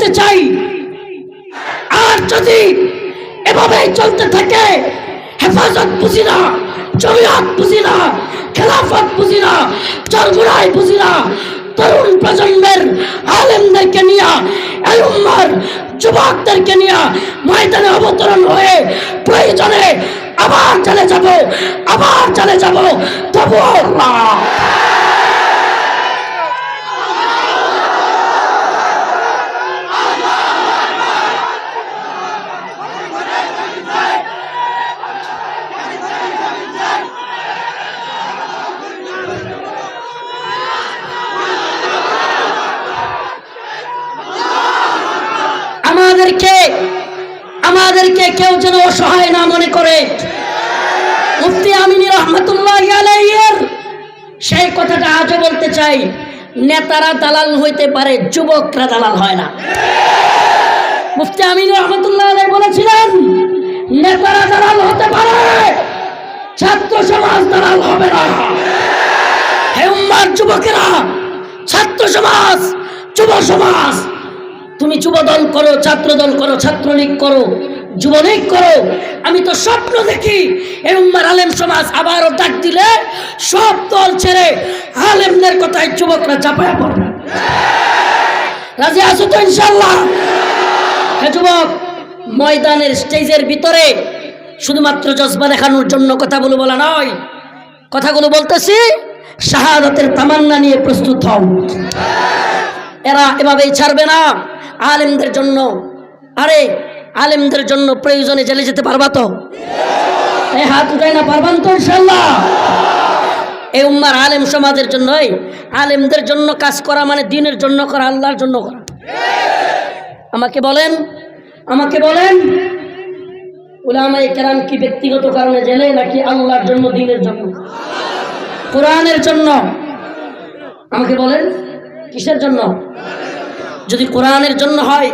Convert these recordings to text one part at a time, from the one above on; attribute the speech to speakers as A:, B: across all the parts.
A: বলতে চাই, আর যদি এভাবেই চলতে থাকে, হেফাজত বুঝি না, জমিয়ত বুঝি না, খেলাফত বুঝি না, চরগুড়াই বুঝি না, তরুণ প্রজন্মের আলেমদেরকে নিয়ে, এই উম্মার যুবকদেরকে নিয়ে ময়দানে অবতরণ হয়ে প্রয়োজনে আবার চলে যাব তবু আল্লাহ। আমাদেরকে কেউ যেন অসহায় না মনে করে। মুফতি আমিনী রহমাতুল্লাহি আলাইহির সেই কথাটা আজও বলতে চাই, নেতারা দালাল হইতে পারে, যুবকরা দালাল হয় না। মুফতি আমিনী রহমাতুল্লাহি আলাইহি বলেছিলেন, নেতারা দালাল হতে পারে, ছাত্র সমাজ দালাল হবে না। হে উম্মার যুবকেরা, ছাত্র সমাজ, যুব সমাজ, তুমি যুব দল করো, ছাত্র দল করো, ছাত্রলীগ করো, যুবলীগ করো, আমি তো স্বপ্ন দেখি এই উম্মার আলেম সমাজ আবারও ডাক দিলে সব দল ছেড়ে আলেমদের কথায় যুবকরা চাপায়া পড়বে। রাজি আছো তো ইনশাআল্লাহ? হে যুবক, ময়দানের স্টেজের ভিতরে শুধুমাত্র জজবা দেখানোর জন্য কথাগুলো বলা নয়, কথাগুলো বলতেছি শাহাদাতের তামান্না নিয়ে প্রস্তুত হও। এরা এভাবেই ছাড়বে না আলেমদের জন্য। আরে আলেমদের জন্য প্রয়োজনে জেলে যেতে পারবা তো? এই হাত উঠাই না, পারবান তো ইনশাআল্লাহ? এই উম্মার আলেম সমাজের জন্য, আলেমদের জন্য কাজ করা মানে দিনের জন্য করা, আল্লাহর জন্য করা। আমাকে বলেন উলামায়ে কেরাম কি ব্যক্তিগত কারণে জেলে, নাকি আল্লাহর জন্য, দিনের জন্য, কোরআনের জন্য? আমাকে বলেন কিসের জন্য? যদি কোরআনের জন্য হয়,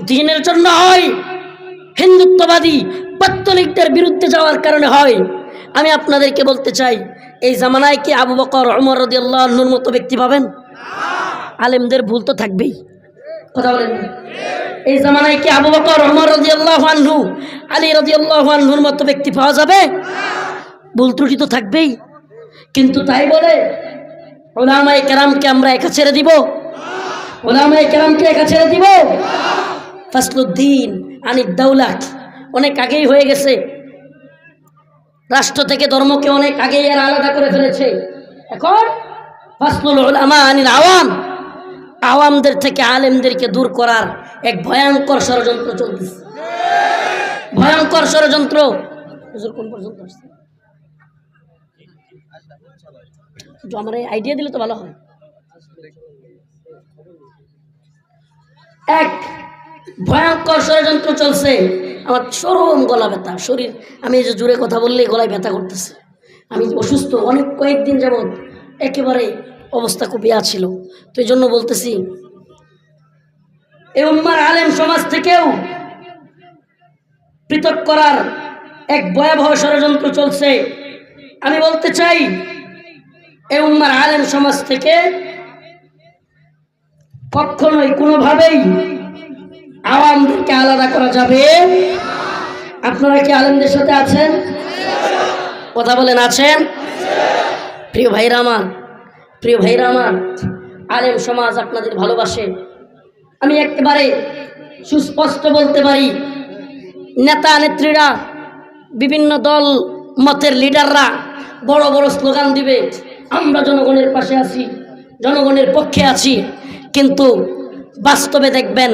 A: দ্বীনের জন্য হয়, হিন্দুত্ববাদী পত্তলিকদের বিরুদ্ধে যাওয়ার কারণে হয়, আমি আপনাদেরকে বলতে চাই, এই জামানায় কি আবু বকর, ওমর রাদিয়াল্লাহু আনহুর মতো ব্যক্তি পাবেন? আলেমদের ভুল তো থাকবেই, কথা বলেন। এই জামানায় কি আবু বকর, ওমর রাদিয়াল্লাহু আনহু, আলী রাদিয়াল্লাহু আনহুর মতো ব্যক্তি পাওয়া যাবে? ভুল ত্রুটি তো থাকবেই। কিন্তু তাই বলে উলামায়ে কেরামকে আমরা একা ছেড়ে দিব? উলামায়ে কেরামকে একা ছেড়ে দিব? ফাসলুদ্দিন আনিদ দাওলা অনেক আগেই হয়ে গেছে। রাষ্ট্র থেকে ধর্মকে অনেক আগেই এরা আলাদা করে ফেলেছে। এখন ফাসলুল উলামা আনিল আওয়াম, আওয়ামদের থেকে আলেমদেরকে দূর করার এক ভয়ঙ্কর ষড়যন্ত্র চলতেছে। ভয়ঙ্কর ষড়যন্ত্র। হুজুর কোন পর্যন্ত আসছে? আমার আইডিয়া দিলে তো ভালো হয়। এক ভয়ঙ্কর ষড়যন্ত্র চলছে। আমার চরম গলা ব্যথা, শরীর, আমি এই যে জোরে কথা বললেই গলায় ব্যথা করতেছে। আমি অসুস্থ, অনেক কয়েকদিন যাবৎ একেবারে অবস্থা খুব ইয়া ছিল, তো এই জন্য বলতেছি। এই উম্মার আলেম সমাজ থেকেও পৃথক করার এক ভয়াবহ ষড়যন্ত্র চলছে। আমি বলতে চাই, এই উম্মার আলেম সমাজ থেকে কখনোই কোনোভাবেই আওয়ামদেরকে আলাদা করা যাবে। আপনারা কি আলেমদের সাথে আছেন? কথা বলেন, আছেন? প্রিয় ভাইরা আমার, আলেম সমাজ আপনাদের ভালোবাসে। আমি একেবারে সুস্পষ্ট বলতে পারি, নেতা নেত্রীরা, বিভিন্ন দল মতের লিডাররা বড় বড় স্লোগান দিবে, আমরা জনগণের পাশে আছি, জনগণের পক্ষে আছি, কিন্তু বাস্তবে দেখবেন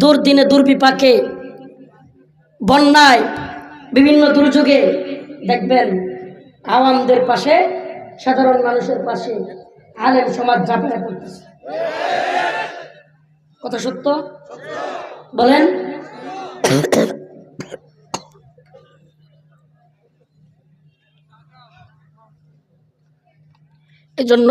A: দুর্দিনে, দুর্বিপাকে, বন্যায়, বিভিন্ন দুর্যোগে দেখবেন আওয়ামদের পাশে, সাধারণ মানুষের পাশে আলেম সমাজ ঝাঁপিয়ে পড়তেছে। কথা সত্য? বলেন। এই জন্য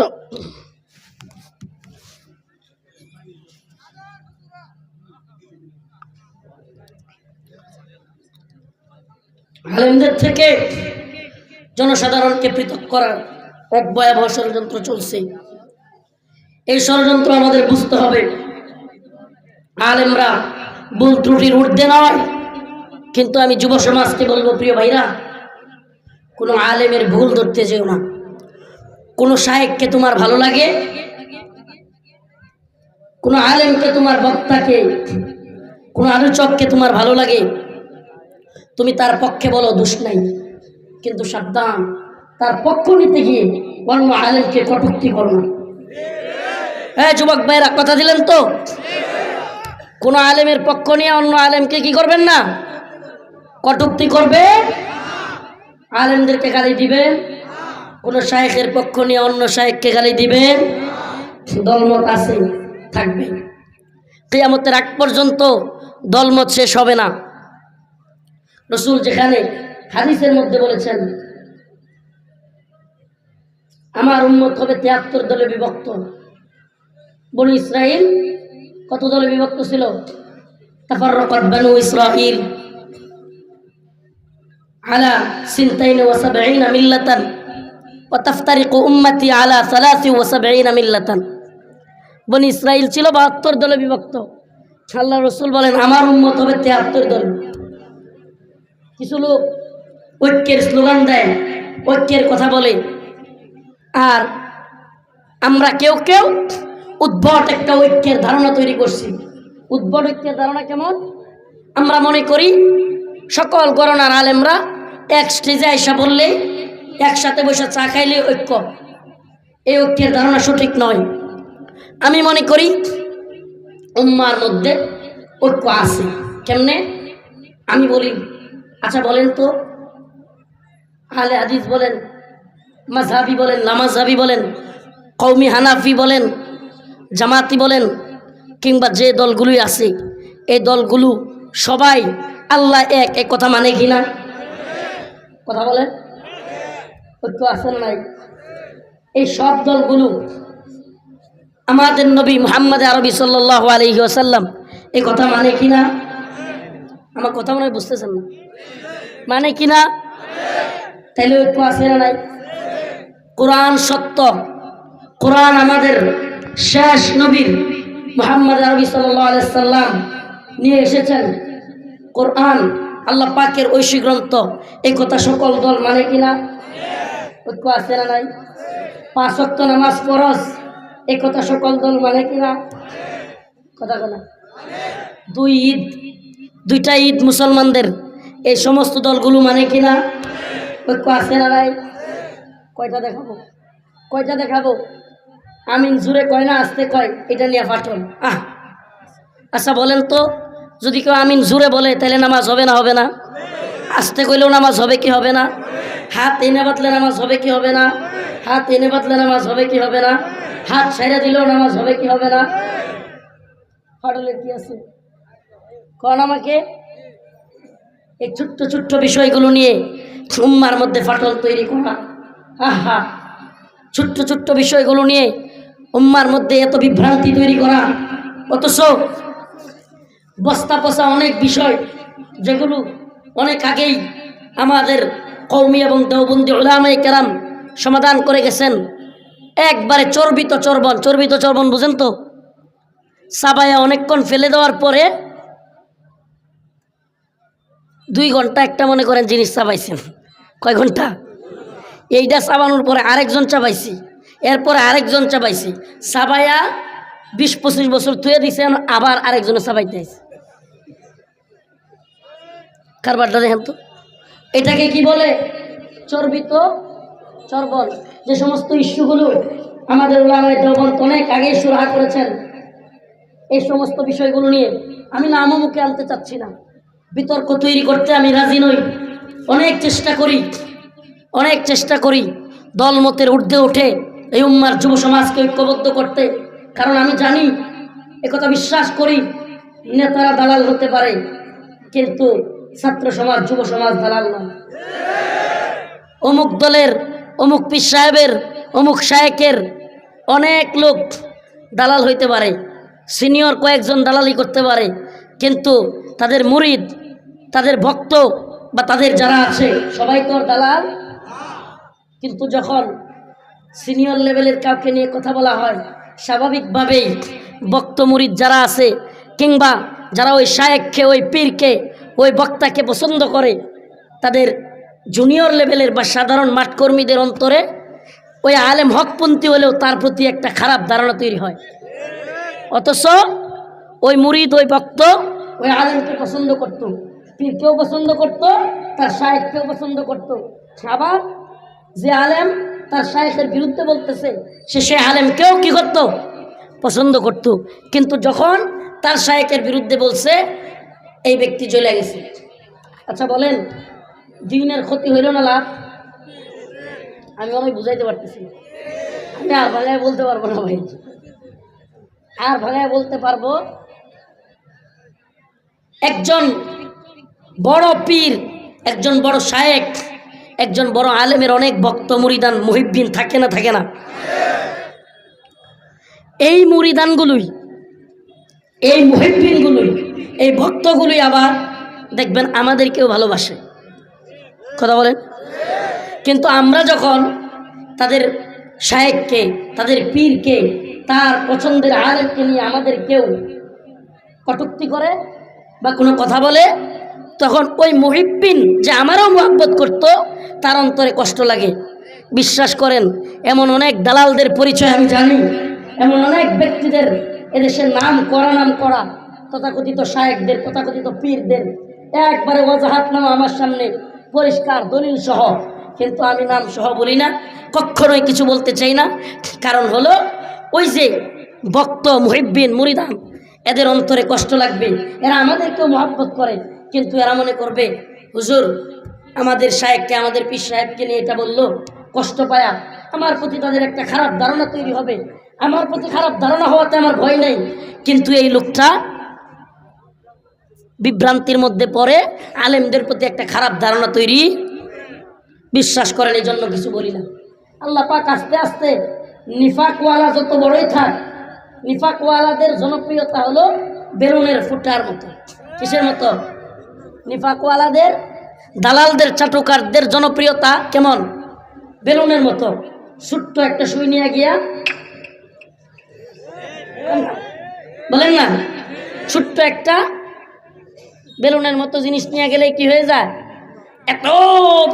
A: আলেমদের থেকে জনসাধারণকে পৃথক করার এক ভয়াবহ ষড়যন্ত্র চলছে। এই ষড়যন্ত্র আমাদের বুঝতে হবে। আলেমরা ভুল ত্রুটির ঊর্ধ্বে নয়, কিন্তু আমি যুব সমাজকে বলবো, প্রিয় ভাইরা, কোনো আলেমের ভুল ধরতে যেও না। কোনো শায়েখকে তোমার ভালো লাগে, কোনো আলেমকে, তোমার বক্তাকে, কোনো আলোচককে তোমার ভালো লাগে, তুমি তার পক্ষে বলো, দোষ নাই, কিন্তু সাবধান, তার পক্ষ নিতে গিয়ে অন্য আলেমকে কটূক্তি করো না। হ্যাঁ যুবক ভাইরা, কথা দিলেন তো? কোনো আলেমের পক্ষ নিয়ে অন্য আলেমকে কি করবেন না, কটূক্তি করবে, আলেমদেরকে গালি দিবেন। কোনো শায়েখের পক্ষ নিয়ে অন্য শায়েখকে গালি দিবেন, দলমত আছে, থাকবে। কিয়ামতের আগ পর্যন্ত দলমত শেষ হবে না। রাসূল যেখানে হাদিসের মধ্যে বলেছেন, আমার উম্মত হবে 73 দলে বিভক্ত। বনি ইসরাইল কত দলে বিভক্ত ছিল? তাফাররাকাত বানু ইসরাইল আলা 72 মিল্লাতান ওয়া তাফতারিকু উম্মতি আলা 73 মিল্লাতান। বনি ইসরাইল ছিল 72 দলে বিভক্ত। আল্লাহ রাসূল বলেন, আমার উম্মত হবে 73 দল। কিছু লোক ঐক্যের স্লোগান দেয়, ঐক্যের কথা বলে, আর আমরা কেউ কেউ উদ্ভট একটা ঐক্যের ধারণা তৈরি করছি। উদ্ভট ঐক্যের ধারণা কেমন? আমরা মনে করি সকল গণনার আলেমরা এক স্টেজে আইসা বললে, একসাথে বসে চা খাইলে ঐক্য। এই ঐক্যের ধারণা সঠিক নয়। আমি মনে করি উম্মার মধ্যে ঐক্য আছে। কেমনে? আমি বলি, আচ্ছা বলেন তো, আহলে হাদিস বলেন, মাযহাবি বলেন, লামাযহাবি বলেন, কওমি হানাফি বলেন, জামাতি বলেন, কিংবা যে দলগুলোই আছে, এই দলগুলো সবাই আল্লাহ এক, এক কথা মানে কিনা? কথা বলেন, ঐক্য আছে না নাই? এই সব দলগুলো আমাদের নবী মুহাম্মদ আরবি সাল্লাল্লাহু আলাইহি ওয়াসাল্লাম এই কথা মানে কিনা? আমার কথা মনে হয় বুঝতেছেন না। মানে কিনা? তাইলে ঐক্য আছে না নাই? কোরআন সত্য, কোরআন আমাদের শেষ নবী মুহাম্মদ আরবি সাল্লাল্লাহু আলাইহি ওয়াসাল্লাম নিয়ে এসেছেন। কোরআন আল্লাহ পাকের ঐশী গ্রন্থ, এই কথা সকল দল মানে কিনা? ঐক্য আছে না নাই? 5 ওয়াক্ত নামাজ ফরজ, এই কথা সকল দল মানে কিনা? কথা বলা। 2 ঈদ, 2টা ঈদ মুসলমানদের, এই সমস্ত দলগুলো মানে কিনা? ঐক্য আছে না নাই? কয়টা দেখাবো? কয়টা দেখাবো? আমিন জুড়ে কয় না আস্তে কয়, এটা নিয়ে ফাটল। আচ্ছা বলেন তো, যদি কেউ আমিন জুড়ে বলে তাহলে নামাজ হবে না? হবে না? আস্তে কইলেও নামাজ হবে কি হবে না? হাত এনে বাতলে নামাজ হবে কি হবে না? হাত এনে বাতলে নামাজ হবে কি হবে না? হাত ছাইড়া দিলেও নামাজ হবে কি হবে না? ফাটলের কি আছে কন আমাকে? এই ছোট্ট ছোট্ট বিষয়গুলো নিয়ে উম্মার মধ্যে ফাটল তৈরি করা। ছোট্ট ছোট্ট বিষয়গুলো নিয়ে উম্মার মধ্যে এত বিভ্রান্তি তৈরি করা। অথচ বস্তা পচা অনেক বিষয়, যেগুলো অনেক আগেই আমাদের কওমি এবং দেওবন্দি উলামায়ে কেরাম সমাধান করে গেছেন। একবারে চর্বিত চর্বণ, চর্বিত চর্বণ বুঝেন তো? সাবায়া অনেকক্ষণ ফেলে দেওয়ার পরে 2 ঘন্টা একটা মনে করেন জিনিস চাবাইছেন। কয় ঘন্টা? এইটা চাবানোর পরে আরেকজন চাবাইছি, এরপরে আরেকজন চাবাইছি, চাবাইয়া 20-25 বছর থুয়ে দিছেন, আবার আরেকজনে চাবাইতে আছে। কারবারটা দেখেন তো, এটাকে কি বলে? চর্বিত চর্বণ। যে সমস্ত ইস্যুগুলো আমাদের উলামায়ে দেওবন্দ অনেক আগেই সুরাহা করেছেন, এই সমস্ত বিষয়গুলো নিয়ে আমি নামও মুখে আনতে চাচ্ছি না, বিতর্ক তৈরি করতে আমি রাজি নই। অনেক চেষ্টা করি দলমতের ঊর্ধ্বে উঠে এই উম্মার যুব সমাজকে ঐক্যবদ্ধ করতে। কারণ আমি জানি, একথা বিশ্বাস করি, নেতারা দালাল হতে পারে, কিন্তু ছাত্র সমাজ, যুব সমাজ দালাল নয়। অমুক দলের, অমুক পীর সাহেবের, অমুক শায়েকের অনেক লোক দালাল হইতে পারে, সিনিয়র কয়েকজন দালালি করতে পারে, কিন্তু তাদের মুরিদ, তাদের ভক্ত বা তাদের যারা আছে সবাই তো দালাল। কিন্তু যখন সিনিয়র লেভেলের কাউকে নিয়ে কথা বলা হয়, স্বাভাবিকভাবেই ভক্ত মুরিদ যারা আছে কিংবা যারা ওই শায়েখকে, ওই পীরকে, ওই বক্তাকে পছন্দ করে, তাদের জুনিয়র লেভেলের বা সাধারণ মাঠকর্মীদের অন্তরে ওই আলেম হকপন্থী হলেও তার প্রতি একটা খারাপ ধারণা তৈরি হয়। অথচ ওই মুরিদ, ওই ভক্ত ওই আলেমকে পছন্দ করত, পীরকেও পছন্দ করত, তার শায়েখকেও পছন্দ করত। আবার যে আলেম তার শায়েখের বিরুদ্ধে বলতেছে, সে আলেমকেও কি করত? পছন্দ করত। কিন্তু যখন তার শায়েখের বিরুদ্ধে বলছে, এই ব্যক্তি চলে গেছে। আচ্ছা বলেন, দিনের ক্ষতি হইল না লাভ? আমি অনেক বুঝাইতে পারতেছি, আমি আর ভাঙায় বলতে পারবো না ভাই, আর ভাঙায় বলতে পারবো। একজন বড় পীর, একজন বড় শায়েখ, একজন বড় আলেমের অনেক ভক্ত মুরিদান মুহিব্বিন থাকে না? থাকে না? এই মুরিদানগুলোই, এই মুহিব্বিনগুলোই, এই ভক্তগুলোই আবার দেখবেন আমাদেরকেও ভালোবাসে। কথা বলেন। কিন্তু আমরা যখন তাদের শায়েখকে, তাদের পীরকে, তার পছন্দের আলেমকে নিয়ে আমাদের কেউ কটূক্তি করে বা কোনো কথা বলে, তখন ওই মুহিব্বিন যে আমারও মুহাব্বত করত, তার অন্তরে কষ্ট লাগে। বিশ্বাস করেন, এমন অনেক দালালদের পরিচয় আমি জানি, এমন অনেক ব্যক্তিদের, এদেশের নাম করা তথাকথিত শায়েখদের, তথাকথিত পীরদের একবারে ওয়াজাহাতনামা আমার সামনে পরিষ্কার দলিল সহ, কিন্তু আমি নাম সহ বলি না, কখনোই কিছু বলতে চাই না। কারণ হলো ওই যে ভক্ত, মুহিব্বিন, মুরিদান, এদের অন্তরে কষ্ট লাগবে। এরা আমাদেরকেও মহব্বত করে, কিন্তু এরা মনে করবে হুজুর আমাদের শায়েখকে, আমাদের পীর সাহেবকে নিয়ে এটা বললো, কষ্ট পায়া আমার প্রতি তাদের একটা খারাপ ধারণা তৈরি হবে। আমার প্রতি খারাপ ধারণা হওয়াতে আমার ভয় নেই, কিন্তু এই লোকটা বিভ্রান্তির মধ্যে পড়ে আলেমদের প্রতি একটা খারাপ ধারণা তৈরি। বিশ্বাস করেন, এই জন্য কিছু বলি না। আল্লাহ পাক আস্তে আস্তে নিফাকওয়ালা যত বড়ই থাক, নিফাকওয়ালাদের জনপ্রিয়তা হলো বেলুনের ফুটার মতো। কিসের মতো? নিফাকওয়ালাদের, দালালদের, চাটুকারদের জনপ্রিয়তা কেমন? বেলুনের মতো। ছোট্ট একটা সুই নিয়ে গিয়া, বলেন না, ছোট্ট একটা বেলুনের মতো জিনিস নিয়ে গেলে কি হয়ে যায়? এত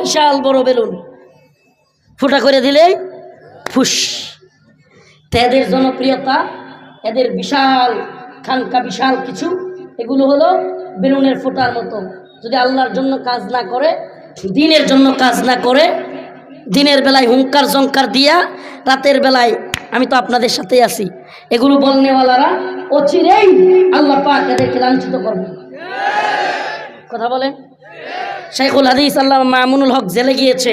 A: বিশাল বড় বেলুন ফুটা করে দিলেই ফুস। এদের জনপ্রিয়তা, এদের বিশাল খানকা, বিশাল কিছু, এগুলো হলো বেলুনের ফোটার মতো। যদি আল্লাহর জন্য কাজ না করে, দিনের জন্য কাজ না করে, দিনের বেলায় হুঙ্কার জঙ্কার দিয়া, রাতের বেলায় আমি তো আপনাদের সাথেই আছি, এগুলো বলনেওয়ালারা অচিরেই আল্লাহ পাক এদেরকে লাঞ্ছিত করবে। কথা বলেন। শাইখুল হাদিস আল্লামা মামুনুল হক জেলে গিয়েছে।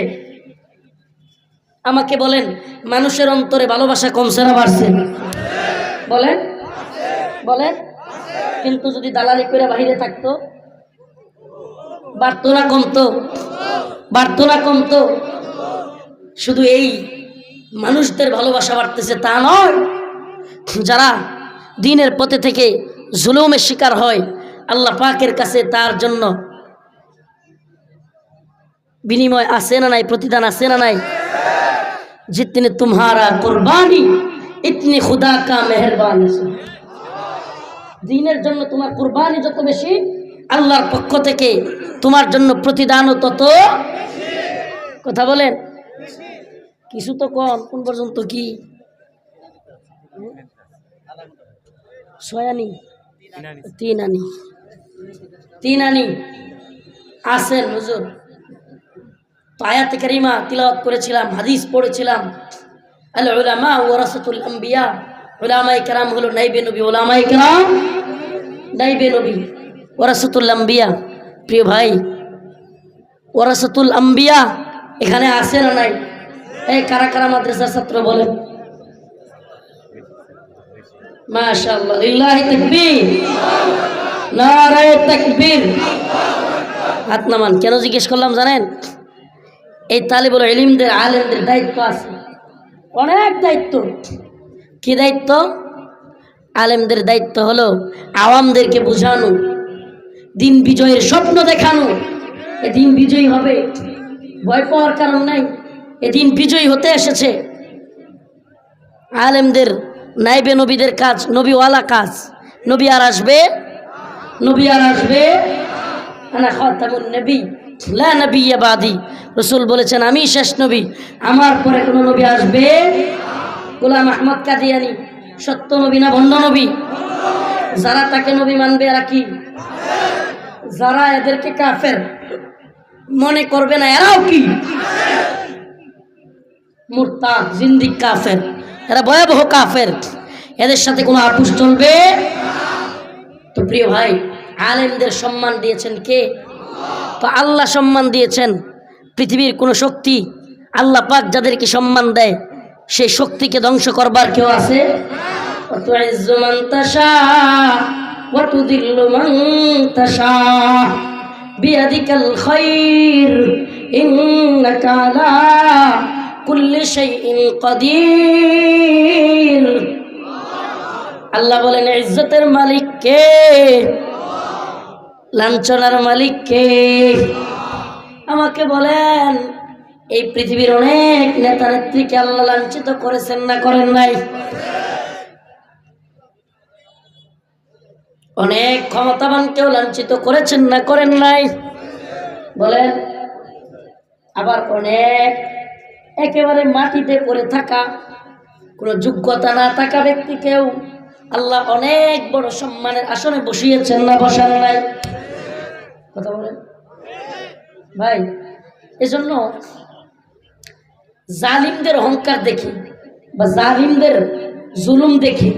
A: আমাকে বলেন, মানুষের অন্তরে ভালোবাসা কমছে না বাড়ছে? বলেন বলেন। কিন্তু যদি দালালি করে বাহিরে থাকতো, বাড়তো না কমতো? বাড়তো না কমতো? শুধু এই মানুষদের ভালোবাসা বাড়তেছে তা নয়, যারা দিনের পথে থেকে জুলুমের শিকার হয়, আল্লাহ পাকের কাছে তার জন্য বিনিময় আছে না নাই? প্রতিদান আছে না নাই? जितने तुम्हारा कुर्बानी इतनी खुदा का मेहरबानी। দিনের জন্য তোমার কুরবানি যত বেশি, আল্লাহর পক্ষ থেকে তোমার জন্য প্রতিদানও তত। কথা বলেন। কিছু তো কোন পর্যন্ত কি ছয়ানি, তিন আনি আসেন হুজুর। তো আয়াতে কারিমা তিলাওয়াত করেছিলাম, হাদিস পড়েছিলাম, আল উলামা ওয়ারাসাতুল আম্বিয়া, উলামায়ে কেরাম হলো নাইবে নবী, উলামায়ে কেরাম নাইবে নবী, ওয়ারাসাতুল আম্বিয়া। প্রিয় ভাই, ওয়ারাসাতুল আম্বিয়া এখানে আছে না নাই? এই কারা কারা মাদ্রাসার ছাত্র বলেন? মাশাআল্লাহ, লিল্লাহি তাকবীর, নারায়ে তাকবীর। হাত নামান। কেন জিজ্ঞেস করলাম জানেন? এই তালিবুল ইলমদের, আলেমদের দায়িত্ব আছে, অনেক দায়িত্ব। কি দায়িত্ব? আলেমদের দায়িত্ব হলো আওয়ামদেরকে বোঝানো, দিন বিজয়ের স্বপ্ন দেখানো। এদিন বিজয়ী হবে, ভয় পাওয়ার কারণ নাই, এদিন বিজয়ী হতে এসেছে। আলেমদের, নাইবে নবীদের কাজ, নবীওয়ালা কাজ, নবী আর আসবে, নবী আর আসবে, আনা খাতামুন নবী লা নবিয়্যা বাদি। রাসূল বলেছেন আমি শেষ নবী, আমার পরে কোনো নবী আসবে। গোলাম আহমদ কাদিয়ানী সত্য নবী না ভণ্ড নবী? যারা তাকে নবী মানবে এরা কি? যারা এদেরকে কাফের মনে করবে না এরাও কি? মুরতাদ, জিন্দিক কাফের, এরা ভয়াবহ কাফের। এদের সাথে কোনো আপোষ চলবে? তো প্রিয় ভাই, আলেমদের সম্মান দিয়েছেন কে? তো আল্লাহ সম্মান দিয়েছেন। পৃথিবীর কোনো শক্তি, আল্লাহ পাক যাদেরকে সম্মান দেয় সেই শক্তিকে ধ্বংস করবার কেউ আছে? তুইজ্জু মান তাশা ওয়া তুযিল্লু মান তাশা বিয়াদিকাল খায়র ইন্নাকা আলা কুল্লি শাইইন কাদির। আল্লাহ বলেন ইজ্জতের মালিক কে? লাঞ্ছনার মালিক কে? আমাকে বলেন, এই পৃথিবীর অনেক নেতা নেত্রীকে আল্লাহ লাঞ্ছিত করেছেন না করেন নাই? অনেক ক্ষমতাবানকেও লাঞ্ছিত করেছেন না করেন নাই? বলেন। আবার অনেক একেবারে মাটিতে পড়ে থাকা, কোনো যোগ্যতা না থাকা ব্যক্তিকেও আল্লাহ অনেক বড় সম্মানের আসনে বসিয়েছেন না বসান নাই? কথা বলেন ভাই। এজন্য জালিমদের অহংকার দেখি বা জালিমদের জুলুম দেখি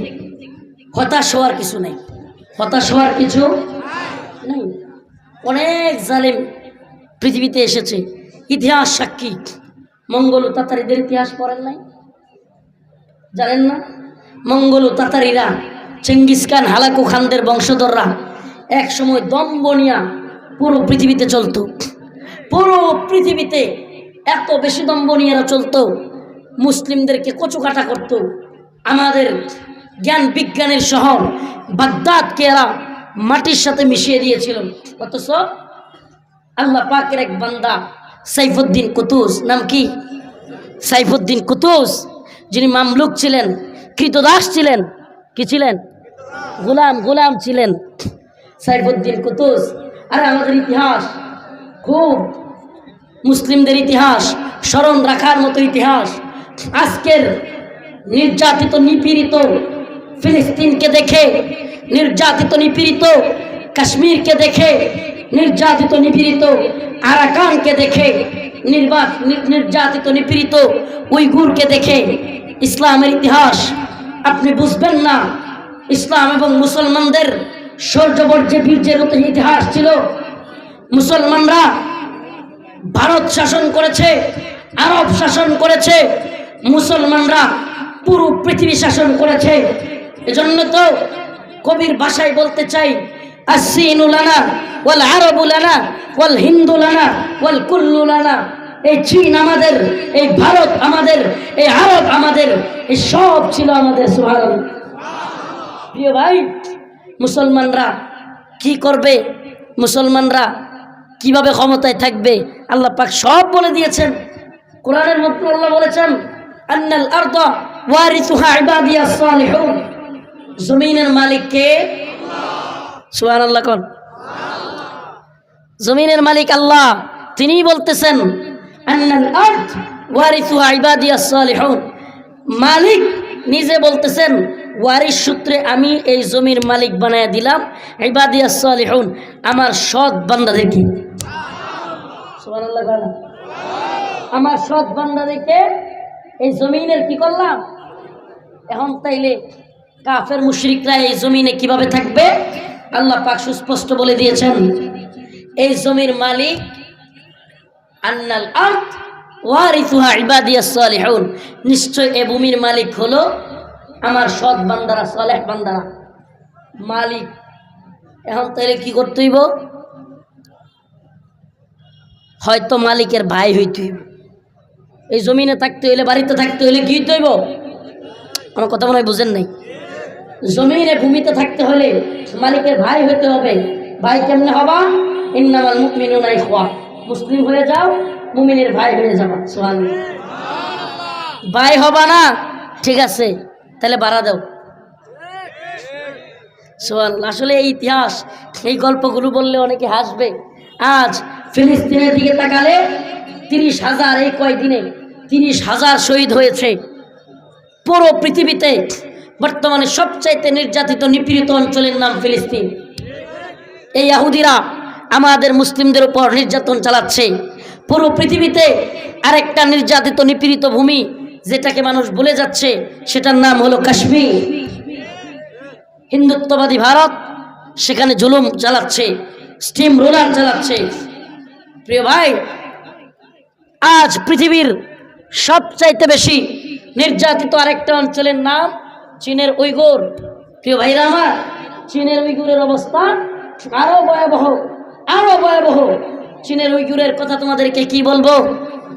A: হতাশ হওয়ার কিছু নেই, হতাশ হওয়ার কিছু নেই। অনেক জালিম পৃথিবীতে এসেছে, ইতিহাস সাক্ষী। মঙ্গল ও তাতারিদের ইতিহাস পড়েন নাই? জানেন না? মঙ্গল ও তাতারিরা, চেঙ্গিস খান, হালাকু খানদের বংশধররা এক সময় দম্ভ নিয়া পুরো পৃথিবীতে চলতো। পুরো পৃথিবীতে এত বেশি দম্ভ নিয়ে এরা চলতো, মুসলিমদেরকে কচুকাটা করত। আমাদের জ্ঞান বিজ্ঞানের শহর বাগদাদকে এরা মাটির সাথে মিশিয়ে দিয়েছিল। অথচ আল্লাহ পাকের এক বান্দা সাইফুদ্দিন কুতুস, নাম কি? সাইফুদ্দিন কুতুস, যিনি মামলুক ছিলেন, কৃতদাস ছিলেন। কি ছিলেন? গোলাম ছিলেন সাইফুদ্দিন কুতুস। আরে আমাদের ইতিহাস খুব, মুসলিমদের ইতিহাস স্মরণ রাখার মতো ইতিহাস। আজকের নির্যাতিত নিপীড়িত ফিলিস্তিনকে দেখে, নির্যাতিত নিপীড়িত কাশ্মীরকে দেখে, নির্যাতিত নিপীড়িত আরাকানকে দেখে, নির্যাতিত নিপীড়িত উইগুরকে দেখে ইসলামের ইতিহাস আপনি বুঝবেন না। ইসলাম এবং মুসলমানদের শৌর্যবর্জ্যে বীর্যের ইতিহাস ছিল। মুসলমানরা ভারত শাসন করেছে, আরব শাসন করেছে, মুসলমানরা পুরো পৃথিবী শাসন করেছে। এজন্য তো কবির ভাষায় বলতে চাই, আসসিনু লানা ওয়াল আরবু লানা ওয়াল হিন্দু লানা ওয়াল কুল্লু লানা। এই চীন আমাদের, এই ভারত আমাদের, এই আরব আমাদের, এই সব ছিল আমাদের। সুবহানাল্লাহ। প্রিয় ভাই, মুসলমানরা কি করবে, মুসলমানরা কিভাবে ক্ষমতায় থাকবে, আল্লাহ পাক সব বলে দিয়েছেন। কোরআনের মধ্যে আল্লাহ বলেছেন, আন্নাল আরদা ওয়ারিসুহা ইবাদিয়াস সালিহুন। জমিনের মালিক কে? সুবহানাল্লাহ কোন? জমিনের মালিক আল্লাহ, তিনিই বলতেছেন আন্নাল আরদ ওয়ারিসুহা ইবাদিয়াস সালিহুন। মালিক নিজে বলতেছেন, ওয়ারিস সূত্রে আমি এই জমির মালিক বানায়া দিলাম ইবাদিয়াস সালিহুন, আমার সৎ বান্দাদেরকে। সুবহানাল্লাহ। আমার সৎ বান্দাদেরকে এই জমিনের কি করলাম? এখন তাইলে কাফের মুশরিকরা এই জমিনে কিভাবে থাকবে? আল্লাহ পাক সুস্পষ্ট বলে দিয়েছেন, এই জমির মালিক আন্নাল আরদ ওয়ারিসুহা ইবাদিয়াস সালিহুন, নিশ্চয় এই ভূমির মালিক হলো আমার সৎ বান্দারা, সালেহ বান্দারা। মালিক এখন তাইলে কি করতে হইব? হয়তো মালিকের ভাই হইতে হইব। এই জমিনে থাকতে হইলে, বাড়িতে থাকতে হইলে কি হইতে হইব? আমার কথা মনে হয় বুঝেন নাই। জমিনে ভূমিতে থাকতে হলে মালিকের ভাই হইতে হবে। ভাই কেমনে হবা? ইন্নামাল মুমিনুনা ইখওয়া, মুসলিম হয়ে যাও, মুমিনের ভাই হয়ে যাবা। সুবহানাল্লাহ। ভাই হবা না? ঠিক আছে, তাহলে বাড়া দাও। সুবহানাল্লাহ। আসলে এই ইতিহাস, এই গল্পগুলো বললে অনেকে হাসবে। আজ ফিলিস্তিনের দিকে তাকালে 30,000, এই কয়দিনে 30,000 শহীদ হয়েছে। পুরো পৃথিবীতে বর্তমানে সবচাইতে নির্যাতিত নিপীড়িত অঞ্চলের নাম ফিলিস্তিন। এই ইহুদিরা আমাদের মুসলিমদের উপর নির্যাতন চালাচ্ছে। পুরো পৃথিবীতে আরেকটা নির্যাতিত নিপীড়িত ভূমি যেটাকে মানুষ ভুলে যাচ্ছে, সেটার নাম হলো কাশ্মীর। হিন্দুত্ববাদী ভারত সেখানে জুলুম চালাচ্ছে, স্টিম রোলার চালাচ্ছে। প্রিয় ভাই, আজ পৃথিবীর সবচাইতে বেশি নির্যাতিত আরেকটা অঞ্চলের নাম চীনের উইগুর। প্রিয় ভাইরা আমার, চীনের উইগুরের অবস্থা আরো ভয়াবহ, আরো ভয়াবহ। চীনের উইগুরের কথা তোমাদেরকে কি বলবো।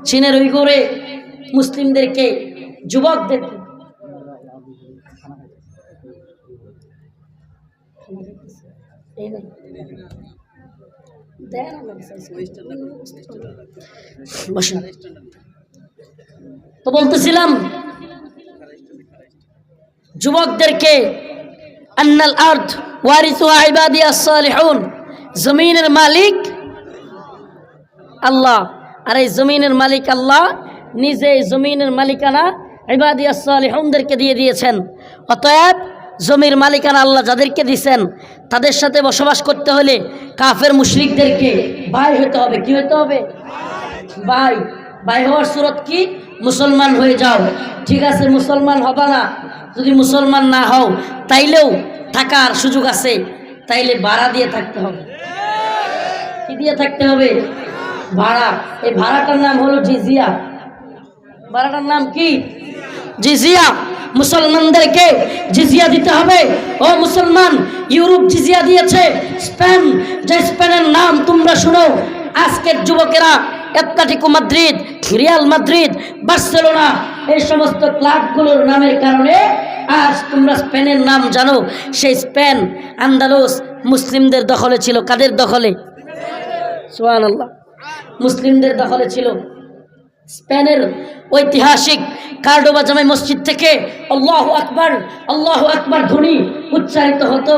A: চীনের উইগুরে মুসলিমদেরকে, যুবকদেরকে তো বলতেছিলাম, যুবকদেরকে আন্নাল আরদ ওয়ারিসুহা ইবাদিয়াস সালিহুন, জমিনের মালিক আল্লাহ। আর এই জমিনের মালিক আল্লাহ নিজে জমিনের মালিকানা ইবাদিয়াস সালিহুনদেরকে দিয়ে দিয়েছেন। অতএব জমির মালিকানা আল্লাহ যাদেরকে দিয়েছেন তাদের সাথে বসবাস করতে হলে কাফের মুশরিকদেরকে ভাই হতে হবে। কি হতে হবে? ভাই। ভাই হওয়ার সুরত কি? মুসলমান হয়ে যাও। ঠিক আছে, মুসলমান হবা না, যদি মুসলমান না হও তাইলেও থাকার সুযোগ আছে, তাইলে ভাড়া দিয়ে থাকতে হবে। কি দিয়ে থাকতে হবে? ভাড়া। এই ভাড়াটার নাম হলো জিজিয়া। ভাড়াটার নাম কি? জিজিয়া। মুসলমানদেরকে জিজিয়া দিতে হবে। ও মুসলমান, ইউরোপ জিজিয়া দিয়েছে, স্পেন, যে স্পেনের নাম তোমরা শুনো। আজকের যুবকেরা Atletico Madrid, Real Madrid, Barcelona, এই সমস্ত ক্লাবগুলোর নামের কারণে আজ তোমরা স্পেনের নাম জানো। সেই স্পেন, আন্দালুস মুসলিমদের দখলে ছিল। কাদের দখলে? সুবহানাল্লাহ, মুসলিমদের দখলে ছিল। স্পেনের ঐতিহাসিক কার্ডোবা জামে মসজিদ থেকে আল্লাহু আকবার, আল্লাহু আকবার ধ্বনি উচ্চারিত হতো।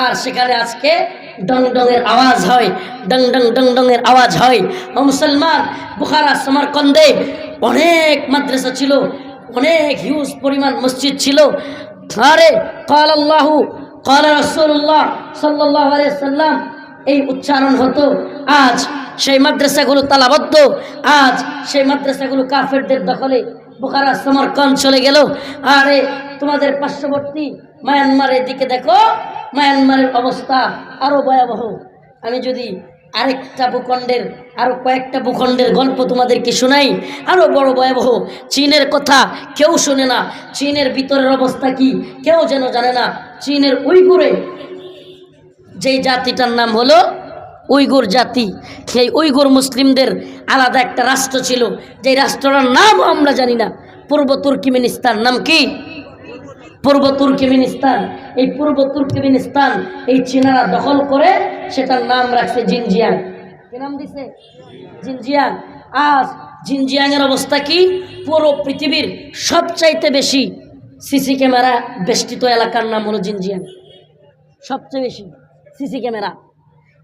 A: আর সেখানে আজকে ডং ডংয়ের আওয়াজ হয়, ডং ডং ডং ডংয়ের আওয়াজ হয়। ও মুসলমান, বুখারা, সমরকন্দে অনেক মাদ্রাসা ছিল, অনেক হিউজ পরিমাণ মসজিদ ছিল। আরে কাল আল্লাহু কাল রাসূলুল্লাহ সাল্লাল্লাহু আলাইহি ওয়াসাল্লাম এই উচ্চারণ হতো। আজ সেই মাদ্রাসাগুলো তালাবদ্ধ, আজ সেই মাদ্রাসাগুলো কাফেরদের দখলে। বুখারা, সমরকন্দ চলে গেল। আরে তোমাদের পার্শ্ববর্তী মায়ানমারের দিকে দেখো, মায়ানমারের অবস্থা আরো ভয়াবহ। আমি যদি আরেকটা ভূখণ্ডের, আরো কয়েকটা ভূখণ্ডের গল্প তোমাদেরকে শোনাই, আরো বড় ভয়াবহ। চীনের কথা কেউ শোনে না। চীনের ভিতরের অবস্থা কি কেউ যেন জানে না। চীনের উইগুরে, যেই জাতিটার নাম হলো উইগুর জাতি, সেই উইগুর মুসলিমদের আলাদা একটা রাষ্ট্র ছিল, যেই রাষ্ট্রটার নামও আমরা জানি না। পূর্ব তুর্কিমেনিস্তান। নাম কি? পূর্ব তুর্কিমেনিস্তান। এই পূর্ব তুর্কিমেনিস্তান এই চীনারা দখল করে সেটার নাম রাখছে জিনজিয়াং। কি নাম দিছে? জিনজিয়াং। আজ জিনজিয়াংয়ের অবস্থা কি? পুরো পৃথিবীর সবচাইতে বেশি সিসি ক্যামেরা বেষ্টিত এলাকার নাম হলো জিনজিয়াং। সবচেয়ে বেশি সিসি ক্যামেরা,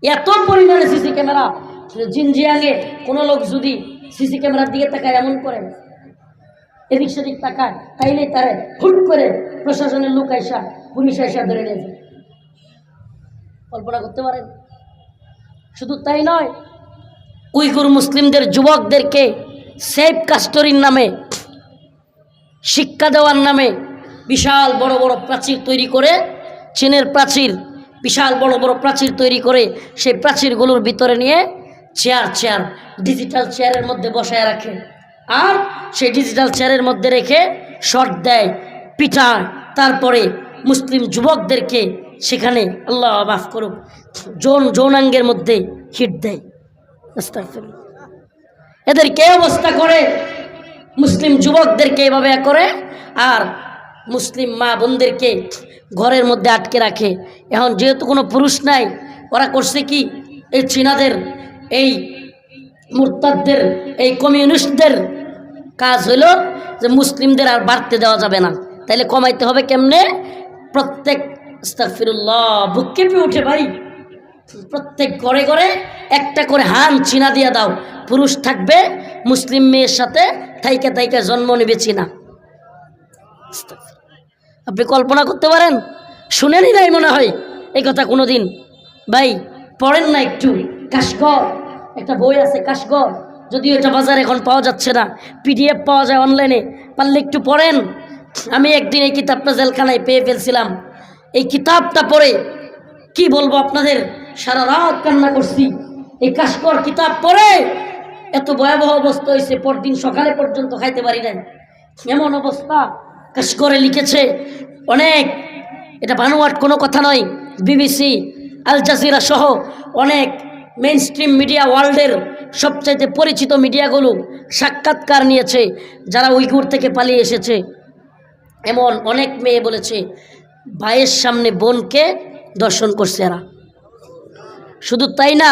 A: এত পরিমাণে সিসি ক্যামেরা। জিনজিয়াংয়ে কোনো লোক যদি সিসি ক্যামেরার দিকে তাকায়, এমন করে এদিক সেদিক তাকায়, তাইলে তারে হুট করে প্রশাসনের লোক আইসা, পুলিশ আইসা ধরে নিয়ে যায়। কল্পনা করতে পারেন? শুধু তাই নয়, উইগুর মুসলিমদের যুবকদেরকে সেফ কাস্টরির নামে, শিক্ষা দেওয়ার নামে বিশাল বড় বড় প্রাচীর তৈরি করে, চীনের প্রাচীর, বিশাল বড় বড় প্রাচীর তৈরি করে সেই প্রাচীরগুলোর ভিতরে নিয়ে চেয়ার ডিজিটাল চেয়ারের মধ্যে বসায় রাখে। আর সেই ডিজিটাল চেয়ারের মধ্যে রেখে শট দেয়, পিটায়। তারপরে মুসলিম যুবকদেরকে সেখানে, আল্লাহ মাফ করুক, যৌনাঙ্গের মধ্যে হিট দেয়। এদেরকে অবস্থা করে, মুসলিম যুবকদেরকে এভাবে করে। আর মুসলিম মা বোনদেরকে ঘরের মধ্যে আটকে রাখে। এখন যেহেতু কোনো পুরুষ নাই, ওরা করছে কি, এই চীনাদের, এই মুরতাদদের, এই কমিউনিস্টদের কাজ হলো যে মুসলিমদের আর বাড়তে দেওয়া যাবে না, তাইলে কমাইতে হবে কেমনে? প্রত্যেক আস্তাগফিরুল্লাহ, বুক কেঁপে ওঠে ভাই। প্রত্যেক ঘরে ঘরে একটা করে হান চিনা দিয়া দাও, পুরুষ থাকবে মুসলিম মেয়ের সাথে থাইকা থাইকা জন্ম নেবে চিনা। আপনি কল্পনা করতে পারেন? শুনেনই নাই মনে হয় এই কথা কোনো দিন। ভাই পড়েন না একটু? কাশগড় একটা বই আছে, কাশগড়, যদিও এটা বাজারে এখন পাওয়া যাচ্ছে না, পিডিএফ পাওয়া যায় অনলাইনে, পারলে একটু পড়েন। আমি একদিন এই কিতাবটা জেলখানায় পেয়ে ফেলছিলাম। এই কিতাবটা পড়ে কি বলবো আপনাদের, সারা রাত কান্না করছি। এই কাশগড় কিতাব পড়ে এত ভয়াবহ অবস্থা হয়েছে, পরদিন সকালে পর্যন্ত খাইতে পারি নাই, এমন অবস্থা। কাশগড়ে লিখেছে অনেক, এটা বানোয়াট কোনো কথা নয়, বিবিসি, আল জাজিরা সহ অনেক মেইন স্ট্রিম মিডিয়া, ওয়ার্ল্ডের সবচাইতে পরিচিত মিডিয়াগুলো সাক্ষাৎকার নিয়েছে যারা উইগুর থেকে পালিয়ে এসেছে। এমন অনেক মেয়ে বলেছে ভাইয়ের সামনে বোনকে দর্শন করছে এরা। শুধু তাই না,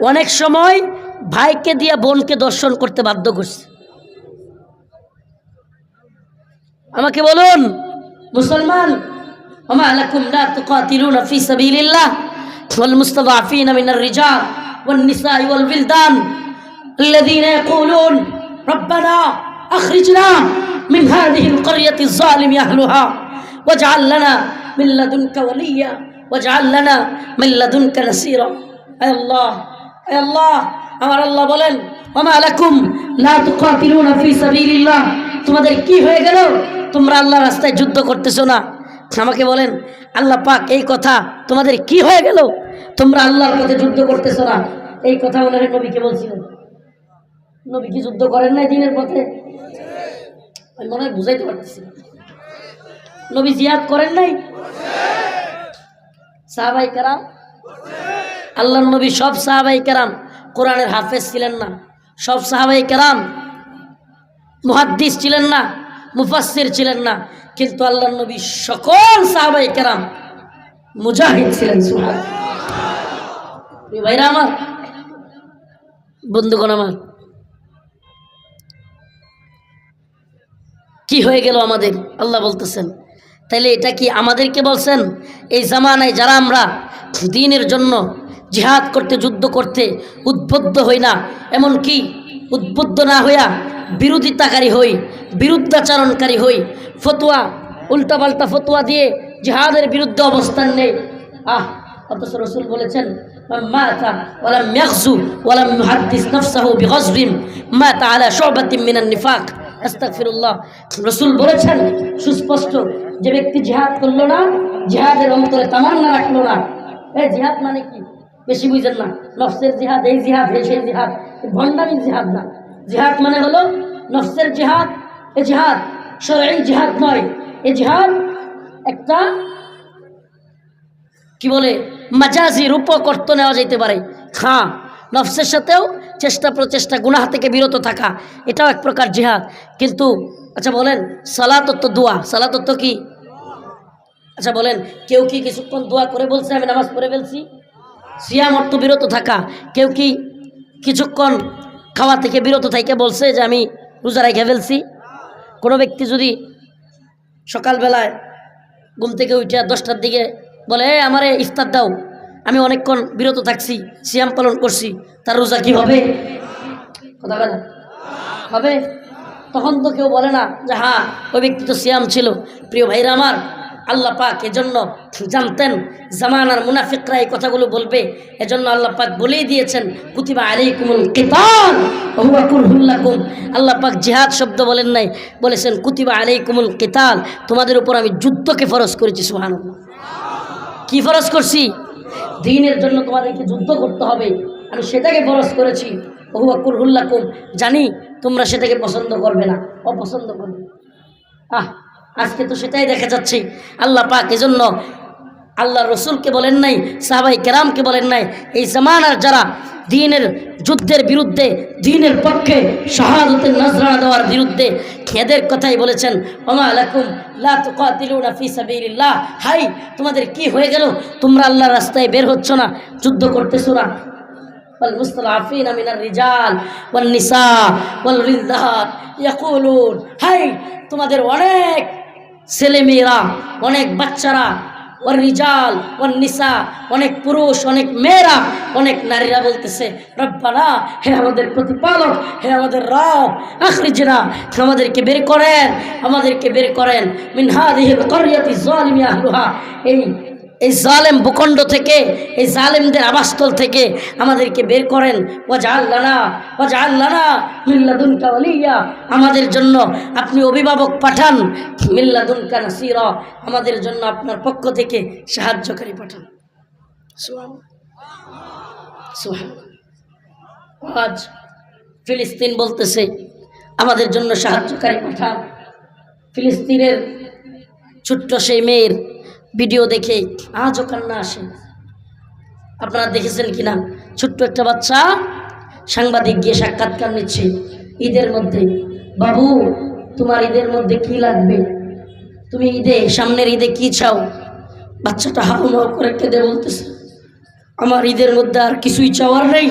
A: অনেক সময় ভাইকে দিয়া বোনকে দর্শন করতে বাধ্য করছে। আমাকে বলুন মুসলমান, ওমা লাকুম লা তুকাতিলুনা ফি সাবিলিল্লাহ ওয়াল মুস্তাদআফিনা মিনার রিজাল ওয়ান নিসাই ওয়াল বিলদান আল্লাযীনা ইয়াকুলুন রব্বানা আখরিজনা মিন হাযিহিল ক্বরিয়াতি যালিমি আহলুহা ওয়াজআল লানা মিন লাদুনকা ওয়ালিয়্যা ওয়াজআল লানা মিন লাদুনকা নাসীরা। আয় আল্লাহ, আয় আল্লাহ, আমার আল্লাহ বলেন ওমা লাকুম লা তুকাতিলুনা ফি সাবিলিল্লাহ, তোমাদের কি হয়ে গেল, তোমরা আল্লাহর রাস্তায় যুদ্ধ করতেছো না? আমাকে বলেন আল্লাহ পাক এই কথা, তোমাদের কি হয়ে গেল, তোমরা আল্লাহর পথে যুদ্ধ করতেছো না? এই কথা ওনার নবীকে বলছিলেন। নবী কি যুদ্ধ করেন নাই দিনের পথে? আমি মনে হয় বুঝাইতে পারতেছি। নবী জিহাদ করেন নাই? সাহাবাই কেরাম, আল্লাহর নবী সব সাহাবাই কেরাম কোরআনের হাফেজ ছিলেন না, সব সাহাবাই কেরাম মুহাদ্দিস ছিলেন না, মুফাসসির ছিলেন না, কিন্তু আল্লাহর নবী সকল সাহাবায়ে কেরাম মুজাহিদ ছিলেন। সুবহানাল্লাহ। ভাইরা আমার, বন্ধুগণ আমার, কি হয়ে গেল আমাদের? আল্লাহ বলতেছেন তাইলে এটা কি আমাদেরকে বলছেন? এই জামানায় যারা আমরা দ্বীনের জন্য জিহাদ করতে, যুদ্ধ করতে উদ্বুদ্ধ হই না, এমন কি উদ্বুদ্ধ না হইয়া বিরোধিতাকারী হই, বিরুদ্ধাচরণকারী হই, ফতোয়া, উল্টাপাল্টা ফতোয়া দিয়ে জিহাদের বিরুদ্ধে অবস্থান নেই। অথচ রাসূল বলেছেন মান মাতা ওয়ালাম ইয়াগজু ওয়ালাম ইউহাদ্দিস নাফসাহু বিগজবিন মাতা আলা শুবাতিন মিনান নিফাক। আস্তাগফিরুল্লাহ। রাসূল বলেছেন সুস্পষ্ট, যে ব্যক্তি জিহাদ করলো না, জিহাদের অন্তরে তামান্না রাখলো না। এই জিহাদ মানে কি বেশি বুঝেন না, নফসের জিহাদ, এই জিহাদ, এই সেই জিহাদ, ভণ্ডামির জিহাদ না। জিহাদ মানে হলো নফসের জিহাদ। এই জিহাদ শরঈ জিহাদ নয়, এই জিহাদ একটা কি বলে মাজাজি রূপ করত নেওয়া যেতে পারে। হ্যাঁ, নফসের সাথেও চেষ্টা প্রচেষ্টা, গুনাহ থেকে বিরত থাকা, এটাও এক প্রকার জিহাদ। কিন্তু আচ্ছা বলেন, সালাত তো দোয়া, সালাত তো কি? আচ্ছা বলেন, কেউ কি কিছুক্ষণ দোয়া করে বলছে আমি নামাজ পড়ে ফেলছি? সিয়াম অর্থ বিরত থাকা। কেউ কি কিছুক্ষণ খাওয়া থেকে বিরত থাইকে বলছে যে আমি রোজা রেখে ফেলছি? কোনো ব্যক্তি যদি সকালবেলায় ঘুম থেকে উঠে 10টার দিকে বলে আমারে ইফতার দাও, আমি অনেকক্ষণ বিরত থাকছি, সিয়াম পালন করছি, তার রোজা কি হবে? কথা বলে হবে? তখন তো কেউ বলে না যে হ্যাঁ ওই ব্যক্তি তো সিয়াম ছিল। প্রিয় ভাইরা আমার, আল্লাহ পাক এজন্য জানতেন জামানার মুনাফিকরা এই কথাগুলো বলবে, এজন্য আল্লাহ পাক বলেই দিয়েছেন কুতিবা আলাইকুমুল কিতাল ওয়া হুয়া কুরহুল লাকুম। আল্লাহ পাক জিহাদ শব্দ বলেন নাই, বলেছেন কুতিবা আলাইকুমুল কিতাল, তোমাদের উপর আমি যুদ্ধকে ফরজ করেছি। সুবহানাল্লাহ। কি ফরজ করছি? দ্বীনের জন্য তোমাদেরকে যুদ্ধ করতে হবে, আমি সেটাকে ফরজ করেছি। ওয়া হুয়া কুরহুল লাকুম, জানি তোমরা সেটাকে পছন্দ করবে না, অপছন্দ করবে। আজকে তো সেটাই দেখা যাচ্ছে। আল্লাহ পাক এজন্য আল্লাহ রসুলকে বলেন নাই, সাহাবাই কেরামকে বলেন নাই, এই জামানার যারা দ্বীনের যুদ্ধের বিরুদ্ধে, দ্বীনের পক্ষে শাহাদাতের নজরানা দেওয়ার বিরুদ্ধে, এদের কথাই বলেছেন ওমা লাকুম লা তুকাতিলুনা ফি সাবিলিল্লাহ। হাই, তোমাদের কি হয়ে গেল, তোমরা আল্লাহর রাস্তায় বের হচ্ছ না, যুদ্ধ করতেছো না। ওয়াল মুস্তাদআফিনা মিনার রিজাল ওয়ান নিসা ওয়াল বিলদান ইয়াকুলুন, হাই তোমাদের অনেক ছেলেমেয়েরা, অনেক বাচ্চারা ওর রিজাল ওর নিসা, অনেক পুরুষ, অনেক মেয়েরা, অনেক নারীরা বলতেছে রব্বানা, হে আমাদের প্রতিপালক, হে আমাদের রব, আখরিজনা, আমাদেরকে বের করেন, আমাদেরকে বের করেন মিন হাযিহিল ক্বরিয়াতি যালিমি আহলুহা, এই জালেম ভূখণ্ড থেকে, এই জালেমদের আবাসস্থল থেকে আমাদেরকে বের করেন। ওয়াজআল লানা মিন লাদুনকা ওয়ালিয়্যা, আমাদের জন্য আপনি অভিভাবক পাঠান। মিন লাদুনকা নাসীরা, আমাদের জন্য আপনার পক্ষ থেকে সাহায্যকারী পাঠান। সুবহানাল্লাহ। আজ ফিলিস্তিন বলতেছে আমাদের জন্য সাহায্যকারী পাঠান। ফিলিস্তিনের ছোট্ট সেই মেয়ের ভিডিও দেখে আজও কান্না আসে। আপনারা দেখেছেন কিনা? ছোট্ট একটা বাচ্চা সাংবাদিক গিয়ে সাক্ষাৎকার নিচ্ছে ঈদের মধ্যে। বাবু, তোমার ঈদের মধ্যে কি লাগবে? তুমি সামনের ঈদে কি চাও? বাচ্চাটা হাউমাউ করে কেঁদে বলতেছে, আমার ঈদের মধ্যে আর কিছুই চাওয়ার নেই,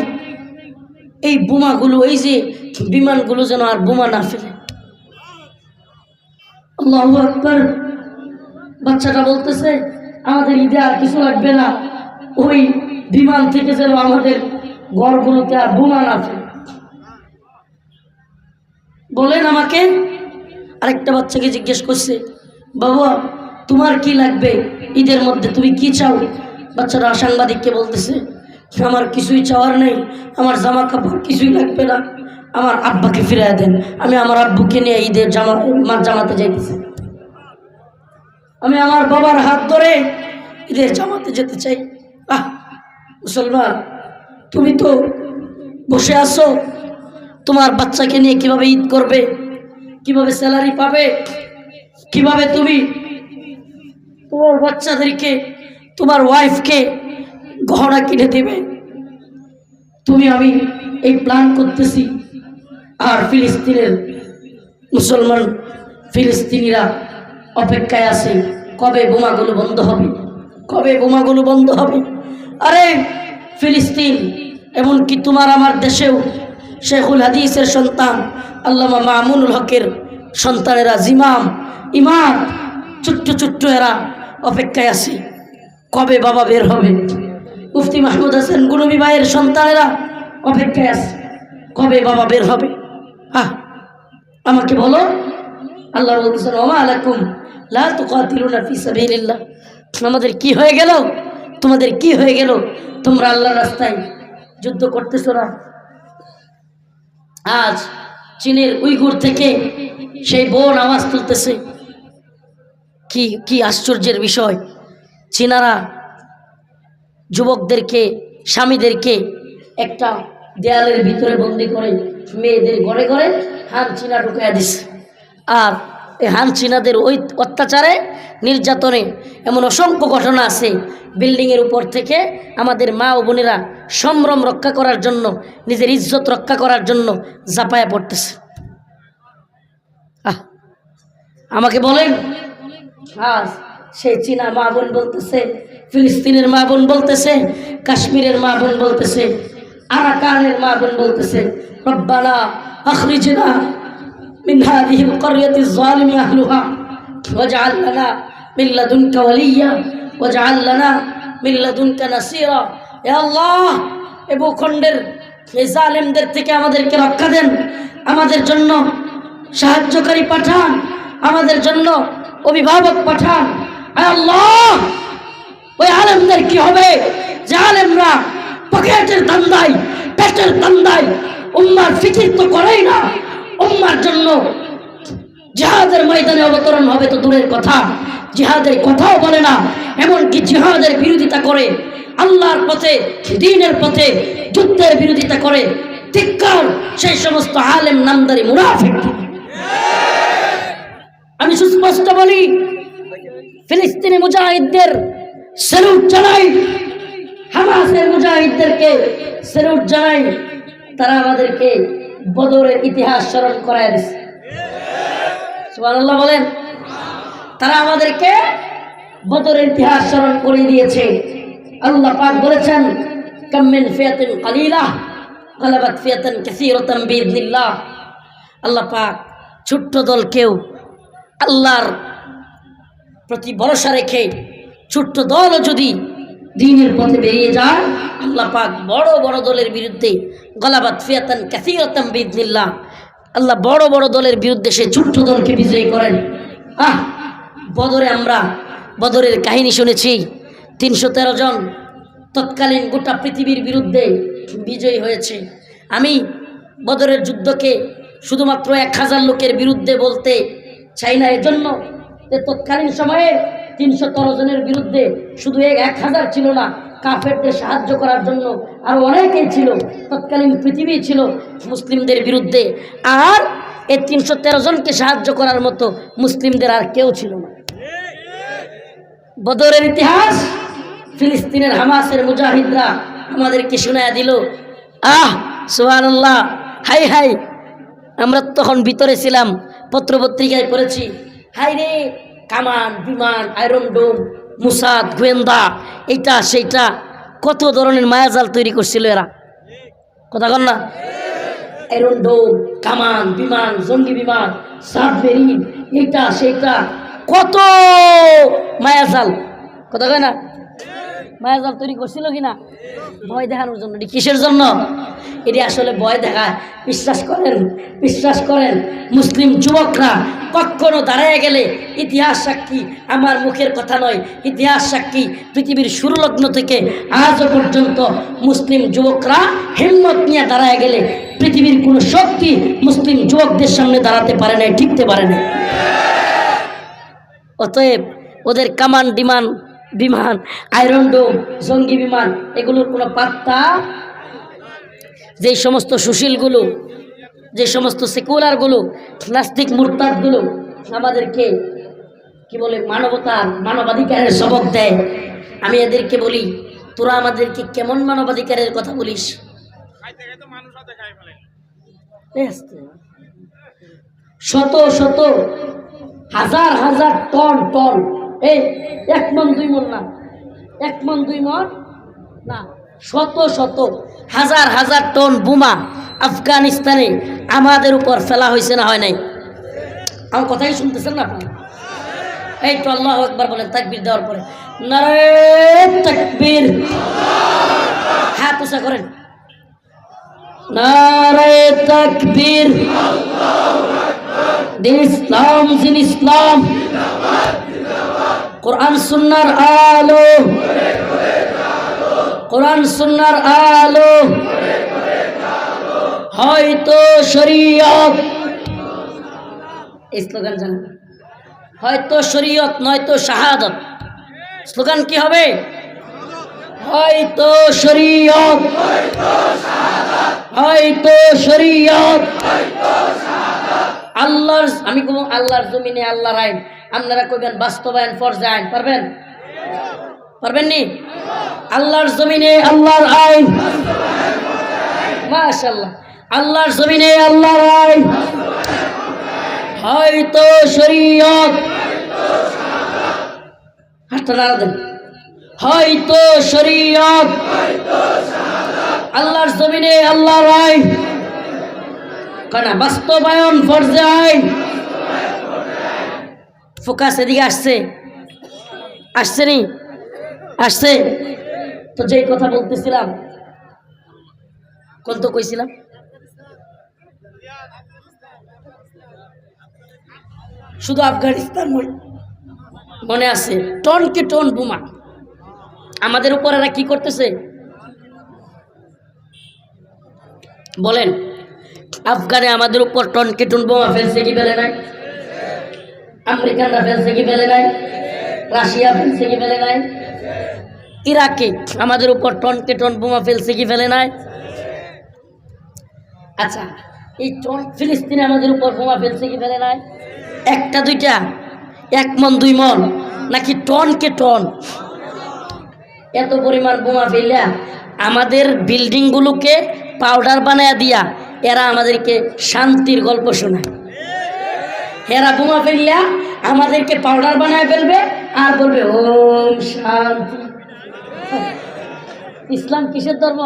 A: এই বোমাগুলো, এই যে বিমানগুলো যেন আর বোমা না ফেলে। আল্লাহু আকবার। বাচ্চাটা বলতেছে আমাদের ঈদে আর কিছু লাগবে না, ওই বিমান থেকে যেন আমাদের ঘরগুলোতে আর বোমা না ফেলে। বলেন আমাকে। আরেকটা বাচ্চাকে জিজ্ঞেস করছে, বাবা তোমার কি লাগবে ঈদের মধ্যে, তুমি কি চাও? বাচ্চারা সাংবাদিককে বলতেছে আমার কিছুই চাওয়ার নেই, আমার জামা কাপড় কিছুই লাগবে না, আমার আব্বাকে ফিরিয়ে দেন, আমি আমার আব্বুকে নিয়ে ঈদের জামাতে যাইতেছি, আমি আমার বাবার হাত ধরে ঈদের জামাতে যেতে চাই। মুসলমান, তুমি তো বসে আছো, তোমার বাচ্চাকে নিয়ে কিভাবে ঈদ করবে, কিভাবে স্যালারি পাবে, কিভাবে তুমি তোমার বাচ্চাদেরকে, তোমার ওয়াইফকে গহনা কিনে দেবে? আমি এই প্ল্যান করতেছি, আর ফিলিস্তিনের মুসলমান ফিলিস্তিনিরা অপেক্ষায় আছে কবে বোমাগুলো বন্ধ হবে, কবে বোমাগুলো বন্ধ হবে। আরে ফিলিস্তিন, এমনকি তোমার আমার দেশেও শেখুল হাদিসের সন্তান আল্লামা মামুনুল হকের সন্তানেরা, জিমাম, ইমাম, ছোট্ট ছোট্ট এরা অপেক্ষায় আছে কবে বাবা বের হবে। মুফতি মাহমুদ হাসান গুনবী ভাইয়ের সন্তানেরা অপেক্ষায় আছে কবে বাবা বের হবে। আমাকে বলো, আল্লাহ বলতেছেন ওমা আলাইকুম লা তুকাতিলুনা ফি সাবিলিল্লাহ, আমাদের কি হয়ে গেল, তোমাদের কি হয়ে গেল, তোমরা আল্লাহর রাস্তায় যুদ্ধ করতেছো না? আজ চীনের উইগুর থেকে সেই বোন আওয়াজ তুলতেছে, কি আশ্চর্যের বিষয়। চীনারা যুবকদেরকে, স্বামীদেরকে একটা দেয়ালের ভিতরে বন্দি করে মেয়েদের ঘরে ঘরে হান চীনা ঢুকাইয়া দিছে। আর এই হান চীনাদের ওই অত্যাচারে, নির্যাতনে এমন অসংখ্য ঘটনা আছে, বিল্ডিংয়ের উপর থেকে আমাদের মা ও বোনেরা সম্ভ্রম রক্ষা করার জন্য, নিজের ইজ্জত রক্ষা করার জন্য ঝাঁপায়া পড়তেছে। আমাকে বলেন, আজ সেই চীনা মা বোন বলতেছে, ফিলিস্তিনের মা বোন বলতেছে, কাশ্মীরের মা বোন বলতেছে, আরাকানের মা বোন বলতেছে রব্বানা আখরিজনা মিন হাযিহিল ক্বরিয়াতি যালিমি আহলুহা ওয়াজআল লানা মিন লাদুনকা ওয়ালিয়্যা ওয়াজআল লানা মিন লাদুনকা নাসীরা। হে আল্লাহ, এই ভূখণ্ডের এই জালেমদের থেকে আমাদেরকে রক্ষা দেন, আমাদের জন্য সাহায্যকারী পাঠান, আমাদের জন্য অভিভাবক পাঠান। আল্লাহ, ওই আলেমদের কি হবে যে আলেমরা পকেটের ধান্দায়, পেটের ধান্দায় উম্মার ফিকির তো করেই না, উম্মার জন্য জিহাদের ময়দানে অবতরণ হবে তো দূরের কথা, জিহাদের কথাও বলে না, এমনকি জিহাদের বিরোধিতা করে, আল্লাহর পথে, দ্বীনের পথে যুদ্ধের বিরোধিতা করে। ধিক্কার সেই সমস্ত আলেম নামদারি মুনাফিক। আমি সুস্পষ্ট বলি, ফিলিস্তিনি মুজাহিদদের স্যালুট জানাই, হামাসের মুজাহিদদেরকে স্যালুট জানাই। তারা আমাদেরকে বদরের ইতিহাস স্মরণ করায় দিচ্ছে। সুবহানাল্লাহ বলেন। তারা আমাদেরকে বদরের ইতিহাস স্মরণ করে দিয়েছে। আল্লাহ পাক বলেছেন কাম মিন ফিয়াতিন কালিলা গালাবাত ফিয়াতান কাসীরাতান বিইذনিল্লাহ। আল্লাহ পাক ছোট্ট দলকেও আল্লাহর প্রতি ভরসা রেখে ছোট্ট দলও যদি দ্বীনের পথে বেরিয়ে যায়, আল্লাহ পাক বড় বড় দলের বিরুদ্ধে গলাবাত ফিয়াতান কাসীরাতাম বিইذনিল্লাহ, আল্লাহ বড় বড় দলের বিরুদ্ধে সে ছোট্ট দলকে বিজয়ী করেন। বদরে আমরা বদরের কাহিনী শুনেছি। 313 জন তৎকালীন গোটা পৃথিবীর বিরুদ্ধে বিজয়ী হয়েছে। আমি বদরের যুদ্ধকে শুধুমাত্র 1000 লোকের বিরুদ্ধে বলতে চাই না, এজন্য যে তৎকালীন সময়ে 313 জনের বিরুদ্ধে শুধু 1000 ছিল না, কাফেরদের সাহায্য করার জন্য আরও অনেকেই ছিল। তৎকালীন পৃথিবী ছিল মুসলিমদের বিরুদ্ধে, আর এই 313 জনকে সাহায্য করার মতো মুসলিমদের আর কেউ ছিল না। বদরের ইতিহাস ফিলিস্তিনের হামাসের মুজাহিদরা আমাদেরকে শোনায়া দিল। সুবহানাল্লাহ, হাই হাই, আমরা তখন ভিতরে ছিলাম, পত্রপত্রিকায় পড়েছি, হাই রে, কামান, বিমান, আয়রন ডোম, মুসাদ, গোয়েন্দা, এইটা সেইটা, কত ধরনের মায়াজাল তৈরি করছিল এরা। কথা কন না? আয়রন ডোম, কামান, বিমান, জঙ্গি বিমান, সাবমেরিন, এইটা সেইটা, কত মায়াজাল। কথা কয় না? মায়াজাল তৈরি করছিল কিনা? ভয় দেখানোর জন্য। এটি কিসের জন্য? এটি আসলে ভয় দেখায়। বিশ্বাস করেন মুসলিম যুবকরা কখনো দাঁড়ায় গেলে, ইতিহাস সাক্ষী, আমার মুখের কথা নয়, ইতিহাস সাক্ষী, পৃথিবীর শুরুলগ্ন থেকে আজও পর্যন্ত মুসলিম যুবকরা হিম্মত নিয়ে দাঁড়ায় গেলে পৃথিবীর কোনো শক্তি মুসলিম যুবকদের সামনে দাঁড়াতে পারে না, টিকতে পারে না। অতএব ওদের কামান, বিমান, আয়রন ডোম, জঙ্গি বিমান, এগুলোর কোনো পাত্তা, যে সমস্ত সুশীলগুলো, যে সমস্ত সেকুলারগুলো, নাস্তিক মুরতাদগুলো আমাদেরকে কি বলে মানবাধিকারের সবক দেয়, আমি এদেরকে বলি, তোরা আমাদেরকে কেমন মানবাধিকারের কথা বলিস? শত শত হাজার টন, এই 1 মণ 2 মণ না, 1 মণ 2 মণ না, শত হাজার টন বোমা আফগানিস্তানে আমাদের উপর ফেলা হয়েছে না হয় নাই? আমার কথাই শুনতেছেন না আপনারা? এই তো আল্লাহু আকবার বলেন তাকবীর দেওয়ার পরে। নারে তাকবীর, হাত উঁচা করেন। নারে তাকবীর, দিন ইসলাম, কোরআন সুন্নাহর আলো, কোরআন সুন্নাহর আলো, হয়তো শরীয়ত, এই স্লোগান জানেন? হয়তো শরীয়ত নয়তো শাহাদাত। স্লোগান কি হবে? হয়তো শরীয়ত, হয়তো শরীয়ত। আল্লাহর, আমি কোন আল্লাহর জমিনে আল্লাহর আইন, আপনারা কইবেন বাস্তবায়ন ফরজে আইন, পারবেন? পারবেননি? আল্লাহর জমিনে আল্লাহর আইন, মাশাআল্লাহ, আল্লাহর জমিনে আল্লাহর আইন, হয়তো শরীয়ত, হাতটা নাড়া দেন, হয়তো শরীয়ত, আল্লাহর জমিনে আল্লাহর আইন, কারণ বাস্তবায়ন ফরজে আইন। ফোকাস এদিকে আসছে নি? আসছে তো। যেই কথা বলতেছিলাম, কোন তো কইছিলাম, শুধু আফগানিস্তান মনে আছে, টনকে টন বোমা আমাদের উপর এরা কি করতেছে বলেন? আফগানে আমাদের উপর টনকে টন বোমা ফেলছে কি ফেলে নাই? আমেরিকানরা ফেলছে কি ফেলে নাই? রাশিয়া ফেলছে কি ফেলে নাই? ইরাকে আমাদের উপর টনকে টন বোমা ফেলছে কি ফেলে নাই? আচ্ছা, এই ফিলিস্তিনে আমাদের উপর বোমা ফেলছে কি ফেলে নাই? একটা দুইটা, 1 মণ 2 মণ নাকি টনকে টন? এত পরিমাণ বোমা ফেলিয়া আমাদের বিল্ডিংগুলোকে পাউডার বানায়া দিয়া এরা আমাদেরকে শান্তির গল্প শোনায়। এরা বোমা ফেললা আমাদেরকে পাউডার বানায় ফেলবে আর বলবে ওম শান্তি। ইসলাম কিসের ধর্ম?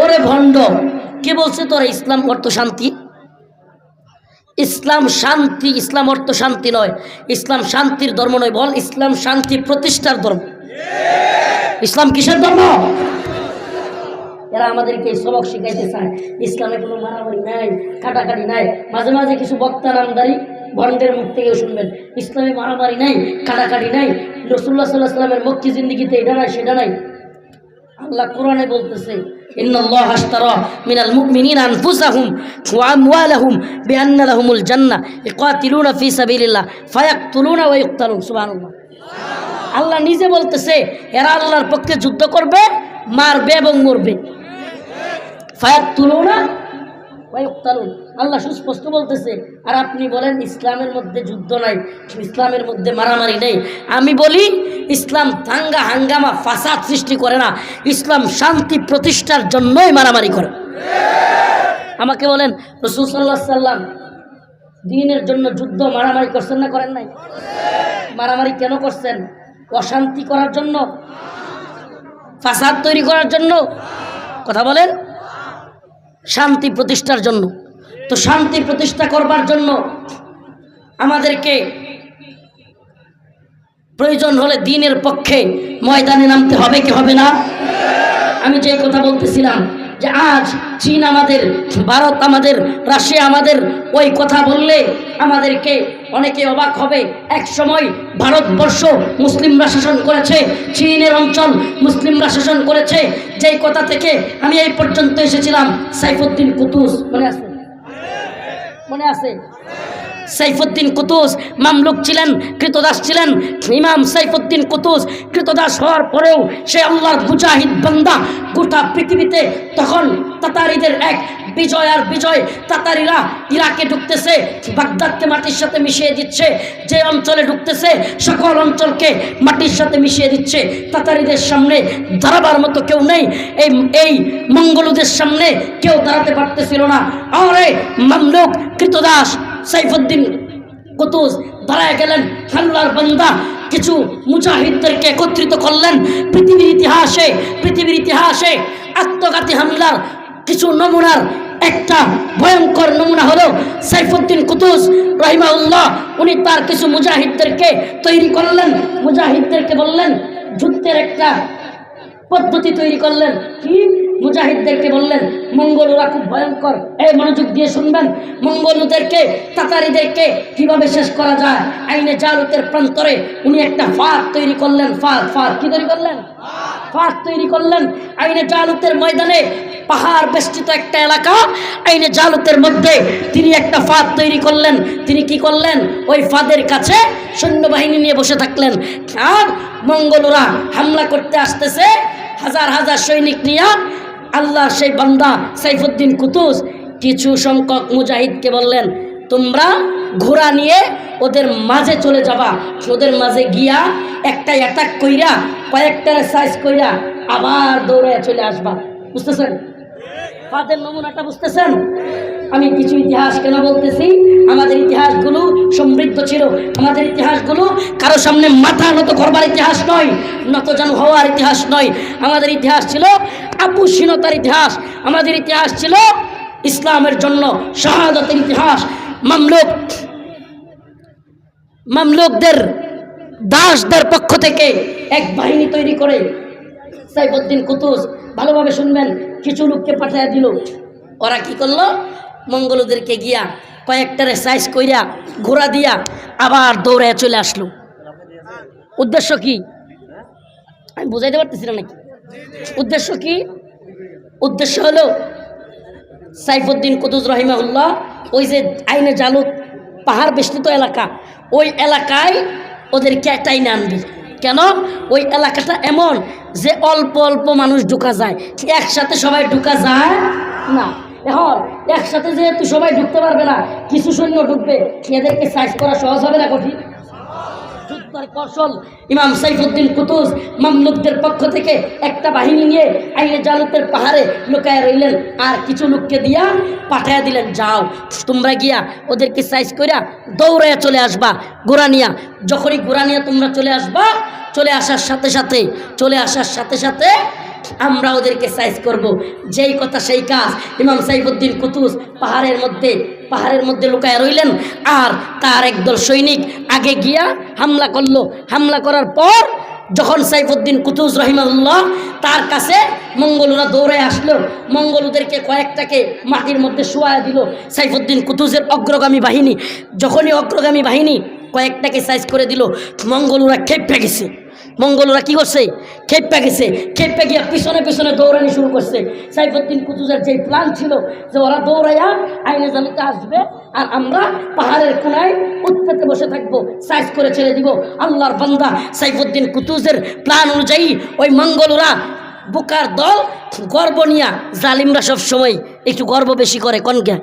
A: ওরে ভণ্ড, কে বলছে তোরা ইসলাম অর্থ শান্তি? ইসলাম শান্তি, ইসলাম অর্থ শান্তি নয়, ইসলাম শান্তির ধর্ম নয়, বল ইসলাম শান্তি প্রতিষ্ঠার ধর্ম। ইসলাম কিসের ধর্ম? এরা আমাদেরকে সবক শিখাইতে চায় ইসলামে কোনো মারামারি নাই, কাটাকাটি নাই। মাঝে মাঝে কিছু বক্তা নামদারি ভণ্ডের মুখ থেকেও শুনবেন ইসলামে মারামারি নাই, কাটাকাটি নাই, রাসূলুল্লাহ সাল্লাল্লাহু আলাইহি ওয়াসাল্লামের মক্কি জিন্দেগিতে এটা নাই সেটা নাই। আল্লাহ কোরআনে বলতেছে ইন্নাল্লাহ আশতারা মিনাল মুমিনিনা আনফুসাহুম ওয়া আমওয়ালাহুম বিআন্না লাহুমুল জান্নাহ ইকাতিলুনা ফি সাবিলিল্লাহ ফায়াকতুলুনা ওয়া ইকতালুন। সুবহানাল্লাহ। আল্লাহ নিজে বলতেছে এরা আল্লাহর পক্ষে যুদ্ধ করবে, মারবে এবং মরবে। ফায়াকতুলুনা ওয়া ইকতালুন, আল্লাহ সুস্পষ্ট বলতেছে। আর আপনি বলেন ইসলামের মধ্যে যুদ্ধ নাই, ইসলামের মধ্যে মারামারি নেই। আমি বলি ইসলাম দাঙ্গা হাঙ্গামা ফাসাদ সৃষ্টি করে না, ইসলাম শান্তি প্রতিষ্ঠার জন্যই মারামারি করে। আমাকে বলেন রাসূল সাল্লাল্লাহু আলাইহি সাল্লাম দ্বীনের জন্য যুদ্ধ মারামারি করছেন না করেন নাই? মারামারি কেন করছেন? অশান্তি করার জন্য, ফাসাদ তৈরি করার জন্য? কথা বলেন, শান্তি প্রতিষ্ঠার জন্য। তো শান্তি প্রতিষ্ঠা করবার জন্য আমাদেরকে প্রয়োজন হলে দ্বীনের পক্ষে ময়দানে নামতে হবে কি হবে না? আমি যে কথা বলতেছিলাম যে আজ চীন আমাদের, ভারত আমাদের, রাশিয়া আমাদের, ওই কথা বললে আমাদেরকে অনেকে অবাক হবে। এক সময় ভারতবর্ষ মুসলিমরা শাসন করেছে, চীনের অঞ্চল মুসলিমরা শাসন করেছে। যেই কথা থেকে আমি এই পর্যন্ত এসেছিলাম, সাইফুদ্দিন কুতুস মনে আছে? মনে আছে? সাইফুদ্দিন কুতুস মামলুক ছিলেন, কৃতদাস ছিলেন। ইমাম সাইফুদ্দিন কুতুস কৃতদাস হওয়ার পরেও সে আল্লাহর মুজাহিদ বান্দা। গোটা পৃথিবীতে তখন তাতারিদের এক বিজয় আর বিজয়। তাতারিরা ইরাকে ঢুকতেছে, বাগদাদকে মাটির সাথে মিশিয়ে দিচ্ছে। যে অঞ্চলে ঢুকতেছে সকল অঞ্চলকে মাটির সাথে মিশিয়ে দিচ্ছে। তাতারিদের সামনে দাঁড়াবার মতো কেউ নেই। এই মঙ্গলুদের সামনে কেউ দাঁড়াতে পারতেছিল না। আরে মামলুক কৃতদাস সাইফুদ্দিন কুতুস দাঁড়ায় গেলেন। আল্লাহর বান্দা কিছু মুজাহিদদেরকে একত্রিত করলেন। পৃথিবীর ইতিহাসে আত্মঘাতী হামলার কিছু নমুনার একটা ভয়ঙ্কর নমুনা হলো সাইফুদ্দিন কুতুস রাহিমাহুল্লাহ। উনি তার কিছু মুজাহিদদেরকে তৈরি করলেন, মুজাহিদদেরকে বললেন যুদ্ধের একটা পদ্ধতি তৈরি করলেন। কি? মুজাহিদদেরকে বললেন মঙ্গলুরা খুব ভয়ঙ্কর, এই মনোযোগ দিয়ে শুনবেন। মঙ্গলুদেরকে, তাতারিদেরকে কিভাবে শেষ করা যায়। আইনে জালুতের প্রান্তরে উনি একটা ফাঁদ তৈরি করলেন। ফাঁদ কি তৈরি করলেন? ফাঁদ তৈরি করলেন। আইনে জালুতের ময়দানে পাহাড় বেষ্টিত একটা এলাকা, আইনে জালুতের মধ্যে তিনি একটা ফাঁদ তৈরি করলেন। তিনি কি করলেন? ওই ফাঁদের কাছে সৈন্যবাহিনী নিয়ে বসে থাকলেন। আর মঙ্গলুরা হামলা করতে আসতেছে হাজার হাজার সৈনিক নিয়ে। আল্লাহ সেই বান্দা সাইফুদ্দিন কুতুস কিছু সংখ্যক মুজাহিদকে বললেন তোমরা ঘোড়া নিয়ে ওদের মাঝে চলে যাবা। ওদের মাঝে গিয়া একটা অ্যাটাক কইরা কয়েকটা সাইজ কইরা আবার দৌড়ে চলে আসবা। বুঝতেছেন ফাদের নমুনাটা? বুঝতেছেন? আমি কিছু ইতিহাস কেন বলতেছি? আমাদের ইতিহাসগুলো সমৃদ্ধ ছিল। আমাদের ইতিহাসগুলো কারো সামনে মাথা নত করবার ইতিহাস নয়, নতজানু হওয়ার ইতিহাস নয়। আমাদের ইতিহাস ছিল আপুসীনতার ইতিহাস। আমাদের ইতিহাস ছিল ইসলামের জন্য শাহাদাতের ইতিহাস। মামলুকদের দাসদের পক্ষ থেকে এক বাহিনী তৈরি করে সাইফুদ্দিন কুতুস, ভালোভাবে শুনবেন, কিছু লোককে পাঠিয়ে দিল। ওরা কি করলো? মঙ্গলুদেরকে গিয়া কয়েকটারে সাইজ কইরা ঘোড়া দিয়া আবার দৌড়ে চলে আসলো। উদ্দেশ্য কি? আমি বুঝাইতে পারতেছি না নাকি? উদ্দেশ্য কি? উদ্দেশ্য হলো সাইফুদ্দিন কুতুস রাহিমাহুল্লাহ ওই যে আইনে জালুত পাহাড় বেষ্টিত এলাকা, ওই এলাকায় ওদেরকে টাইনে আনবি। কেন? ওই এলাকাটা এমন যে অল্প অল্প মানুষ ঢুকা যায়, একসাথে সবাই ঢুকা যায় না। এখন একসাথে যেহেতু সবাই ঢুকতে পারবে না, কিছু সৈন্য ঢুকবে, এদেরকে সাইজ করা সহজ হবে না কঠিন? যুদ্ধের কৌশল ইমাম সাইফুদ্দিন কুতুস মামলুকদের পক্ষ থেকে একটা বাহিনী নিয়ে আইনে জালুতের পাহাড়ে লুকায় রইলেন। আর কিছু লোককে দিয়া পাঠাইয়া দিলেন, যাও তোমরা গিয়া ওদেরকে সাইজ কইরা দৌড়াইয়া চলে আসবা ঘোড়া নিয়া। যখনই ঘোড়া নিয়ে তোমরা চলে আসবা, চলে আসার সাথে সাথে আমরা ওদেরকে সাইজ করব। যেই কথা সেই কাজ। ইমাম সাইফুদ্দিন কুতুজ পাহাড়ের মধ্যে লুকায় রইলেন। আর তার একদল সৈনিক আগে গিয়া হামলা করলো। হামলা করার পর যখন সাইফুদ্দিন কুতুজ রহিমাহুল্লাহ তার কাছে মঙ্গলুরা দৌড়ে আসলো, মঙ্গলুদেরকে কয়েকটাকে মাটির মধ্যে শোয়া দিল। সাইফুদ্দিন কুতুজের অগ্রগামী বাহিনী, যখনই অগ্রগামী বাহিনী কয়েকটাকে সাইজ করে দিল, মঙ্গলুরা খেপে গেছে। মঙ্গলরা কি করছে? খেপে গেছে। খেপে গিয়া পিছনে পিছনে দৌড়ানি শুরু করছে। সাইফুদ্দিন কুতুজের যে প্ল্যান ছিল যে ওরা দৌড়াইয়া আইনে জালিতে আসবে আর আমরা পাহাড়ের কোনায় উৎপেতে বসে থাকবো, সাইজ করে ছেড়ে দিব। আল্লাহর বান্দা সাইফুদ্দিন কুতুজের প্ল্যান অনুযায়ী ওই মঙ্গলরা বোকার দল গর্ব নিয়া, জালিমরা সব সময় একটু গর্ব বেশি করে, কনকে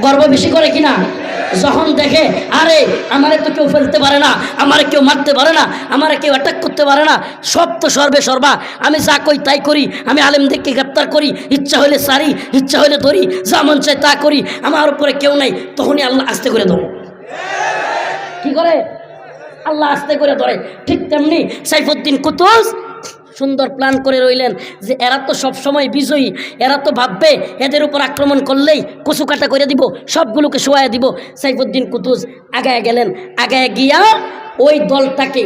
A: গর্ব বেশি করে কিনা? যখন দেখে আরে আমারে তো কেউ ফেলতে পারে না, আমারে কেউ মারতে পারে না, আমারে কেউ অ্যাটাক করতে পারে না, সব তো সর্বা, আমি যা কই তাই করি, আমি আলেমদেরকে গ্রেপ্তার করি, ইচ্ছা হইলে সারি, ইচ্ছা হইলে ধরি, যা মন চাই তা করি, আমার উপরে কেউ নাই, তখনই আল্লাহ আস্তে করে ধরে। কি করে? আল্লাহ আস্তে করে ধরে। ঠিক তেমনি সাইফুদ্দিন কুতুজ সুন্দর প্ল্যান করে রইলেন যে এরা তো সবসময় বিজয়ী, এরা তো ভাববে এদের উপর আক্রমণ করলেই কচু কাটা করে দিব, সবগুলোকে শোয়ায় দিব। সাইফুদ্দিন কুতুজ আগায় গেলেন। আগায় গিয়া ওই দলটাকে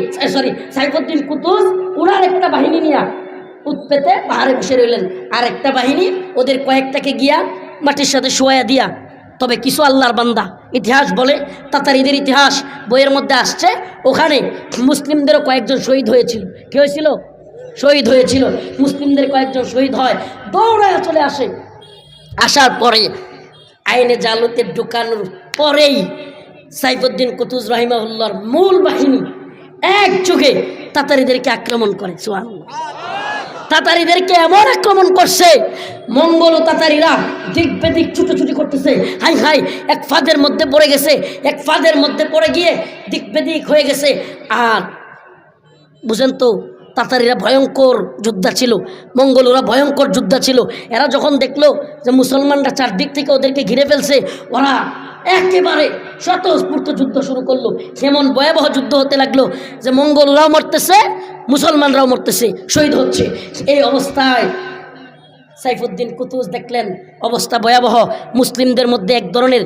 A: সাইফুদ্দিন কুতুজ ওনার একটা বাহিনী নিয়া উৎপেতে পাহাড়ে বসে রইলেন, আর একটা বাহিনী ওদের কয়েকটাকে গিয়া মাটির সাথে শোয়া দিয়া। তবে কিছু আল্লাহর বান্দা, ইতিহাস বলে, তাতারিদের ইতিহাস বইয়ের মধ্যে আসছে, ওখানে মুসলিমদেরও কয়েকজন শহীদ হয়েছিল। কি হয়েছিল? শহীদ হয়েছিল। মুসলিমদের কয়েকজন শহীদ হয়, দৌড়ায় চলে আসে। আসার পরে আইনে জালতে ঢুকানোর পরেই সাইফুদ্দিন কুতুজ রহিমাহুল্লাহর মূল বাহিনী একযোগে তাতারিদেরকে আক্রমণ করে। সুবহানাল্লাহ। তাতারিদেরকে এমন আক্রমণ করছে, মঙ্গল ও তাতারিরা দিক বেদিক ছুটোছুটি করতেছে। হাই হাই, এক ফাঁদের মধ্যে পড়ে গেছে, এক ফাঁদের মধ্যে পড়ে গিয়ে দিক বেদিক হয়ে গেছে। আর বুঝেন তো, তাতারিরা ভয়ঙ্কর যোদ্ধা ছিল, মঙ্গলরা ভয়ঙ্কর যোদ্ধা ছিল। এরা যখন দেখলো যে মুসলমানরা চারদিক থেকে ওদেরকে ঘিরে ফেলছে, ওরা একেবারে স্বতঃস্ফূর্ত যুদ্ধ শুরু করলো। এমন ভয়াবহ যুদ্ধ হতে লাগলো যে মঙ্গলরাও মরতেছে, মুসলমানরাও মরতেছে, শহীদ হচ্ছে। এই অবস্থায় সাইফুদ্দিন কুতুজ দেখলেন অবস্থা ভয়াবহ। মুসলিমদের মধ্যে এক ধরনের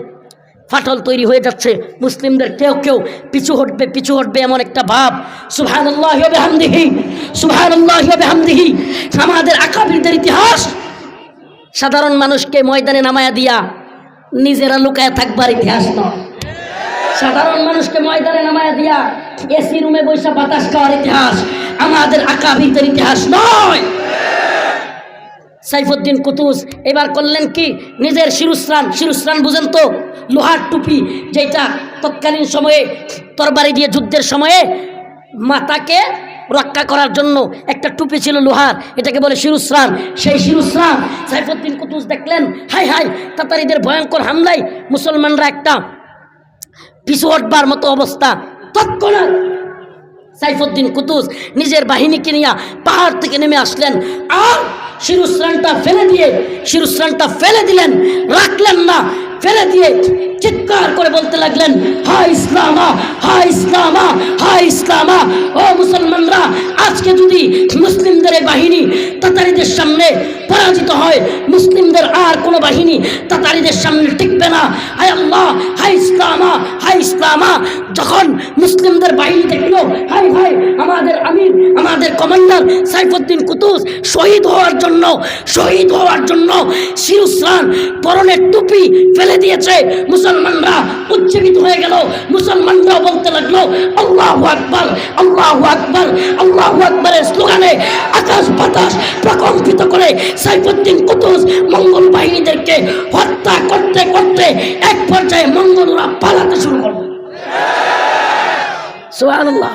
A: ফাটল তৈরি হয়ে যাচ্ছে। মুসলিমদের কেউ কেউ পিছু হটবে এমন একটা ভাব। সুবহানাল্লাহি ওয়া বিহামদিহি, সুবহানাল্লাহি ওয়া বিহামদিহি। আমাদের আকাবিরদের ইতিহাস সাধারণ মানুষকে ময়দানে নামায়া দিয়া নিজেরা লুকায় থাকবার ইতিহাস নয়। সাধারণ মানুষকে ময়দানে নামায়া দিয়া এসি রুমে বসে বাতাস খাওয়ার ইতিহাস আমাদের আকাবিরদের ইতিহাস নয়। সাইফুদ্দিন কুতুজ এবার করলেন কি, নিজের শিরুস্রান বুঝেন তো, লোহার টুপি, যেটা তৎকালীন সময়ে তরবারি দিয়ে যুদ্ধের সময়ে মাথাকে রক্ষা করার জন্য একটা টুপি ছিল লোহার, এটাকে বলে শিরুস্রান। সেই শিরুস্রান সাইফুদ্দিন কুতুজ দেখলেন, হাই হাই, তাতারিদের ভয়ঙ্কর হামলায় মুসলমানরা একটা পিছু হটবার মতো অবস্থা। তৎক্ষণাৎ সাইফুদ্দিন কুতুজ নিজের বাহিনীকে নিয়ে পাহাড় থেকে নেমে আসলেন আর শিরুস্রানটা ফেলে দিলেন, রাখলেন না, ফেলে দিয়ে চিৎকার করে বলতে লাগলেন, হায় ইসলামা, হায় ইসলামা, হায় ইসলামা। ও মুসলমানরা, আজকে যদি মুসলিমদের এই বাহিনী তাতারিদের সামনে পরাজিত হয়, মুসলিমদের আর কোনো বাহিনী তাতারিদের সামনে টিকবে না। হায় আল্লাহ, হায় ইসলামা, হায় ইসলামা। যখন মুসলিমদের বাহিনী দেখলো, হাই ভাই, আমাদের আমির, আমাদের কমান্ডার সাইফুদ্দিন কুতুজ শহীদ হওয়ার জন্য শিরুস্রান, পরনের টুপি ফেলে দিয়েছে, মুসলমানরা উজ্জীবিত হয়ে গেল। মুসলমানরাও বলতে লাগলো, আল্লাহু আকবার, আল্লাহু আকবার, আল্লাহু আকবারের স্লোগানে আকাশ বাতাস প্রকম্পিত করে সাইফুদ্দিন কুতুজ মঙ্গল বাহিনীদেরকে হত্যা করতে করতে এক পর্যায়ে মঙ্গলরা পালাতে শুরু করল। সুবহানাল্লাহ।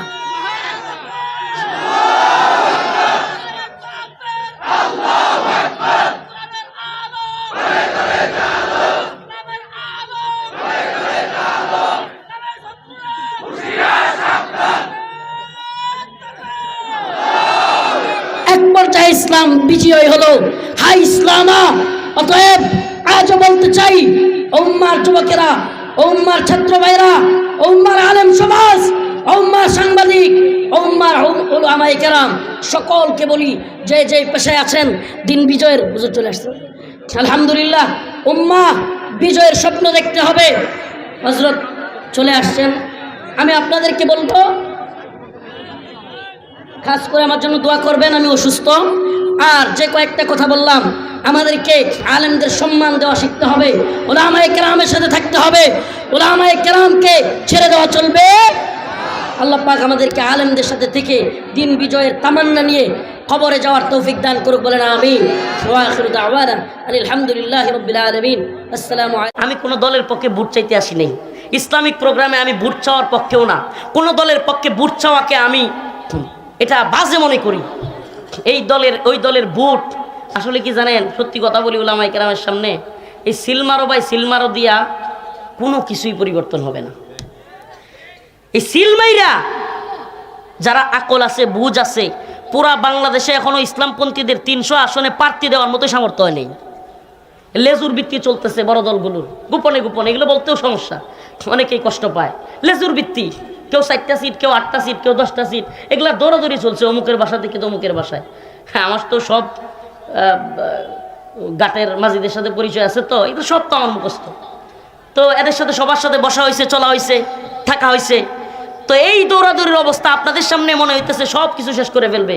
A: ইসলাম বিজয় হলো। হাই ইসলামা। অতএব আজও বলতে চাই, উম্মার যুবকেরা, উম্মার ছাত্র ভাইরা, উম্মার আলেম সমাজ, উম্মার সাংবাদিক, উম্মার উলামায়ে কেরাম সকলকে বলি, যে যে পেশায় আছেন, দিন বিজয়ের হুজুর চলে আসছে আলহামদুলিল্লাহ, উম্মাহ বিজয়ের স্বপ্ন দেখতে হবে। হযরত চলে আসছেন। আমি আপনাদেরকে বলবো, খাস করে আমার জন্য দোয়া করবেন, আমি অসুস্থ। আর যে কয়েকটা কথা বললাম, আমাদেরকে আলেমদের সম্মান দেওয়া শিখতে হবে, উলামায়ে কেরামের সাথে থাকতে হবে, উলামায়ে কেরামকে ছেড়ে দেওয়া চলবে। আল্লাহ পাক আমাদেরকে আলেমদের সাথে থেকে দিন বিজয়ের তামান্না নিয়ে কবরে যাওয়ার তৌফিক দান করুক, বলেন আমিন। ওয়া আখিরু দাওয়ানা আলহামদুলিল্লাহি রাব্বিল আলামিন। আসসালামু আলাইকুম। আমি কোনো দলের পক্ষে ভোট চাইতে আসি নাই, ইসলামিক প্রোগ্রামে আমি ভোট চাওয়ার পক্ষেও না, কোনো দলের পক্ষে ভোট চাওয়াকে আমি এটা বাজে মনে করি। এই দলের ওই দলের ভোট আসলে কি জানেন, সত্যি কথা বলি উলামায়ে কেরামের সামনে, এই সিলমারো বাই সিলমারো দিয়া কোনো কিছুই পরিবর্তন হবে না। এই সিলমাইরা যারা আকল আছে, বুঝ আছে, পুরা বাংলাদেশে এখনো ইসলামপন্থীদের 300 আসনে প্রার্থী দেওয়ার মতো সামর্থ্য নেই। লেজুর ভিত্তি চলতেছে বড় দলগুলোর, গোপনে গোপনে, এগুলো বলতেও সমস্যা, অনেকেই কষ্ট পায়। লেজুর ভিত্তি, কেউ 4টা সিট, কেউ 8টা সিট, কেউ 10টা সিট, এগুলা দৌড়াদৌড়ি চলছে অমুকের বাসা থেকে তমুকের বাসায়। হ্যাঁ, আমার তো সব গাটের মাঝিদের সাথে পরিচয় আছে, তো এগুলো সব তো আমার মুখস্থ। তো এদের সাথে সবার সাথে বসা হয়েছে, চলা হয়েছে, থাকা হয়েছে। তো এই দৌড়াদৌড়ির অবস্থা আপনাদের সামনে মনে হইতেছে সব কিছু শেষ করে ফেলবে।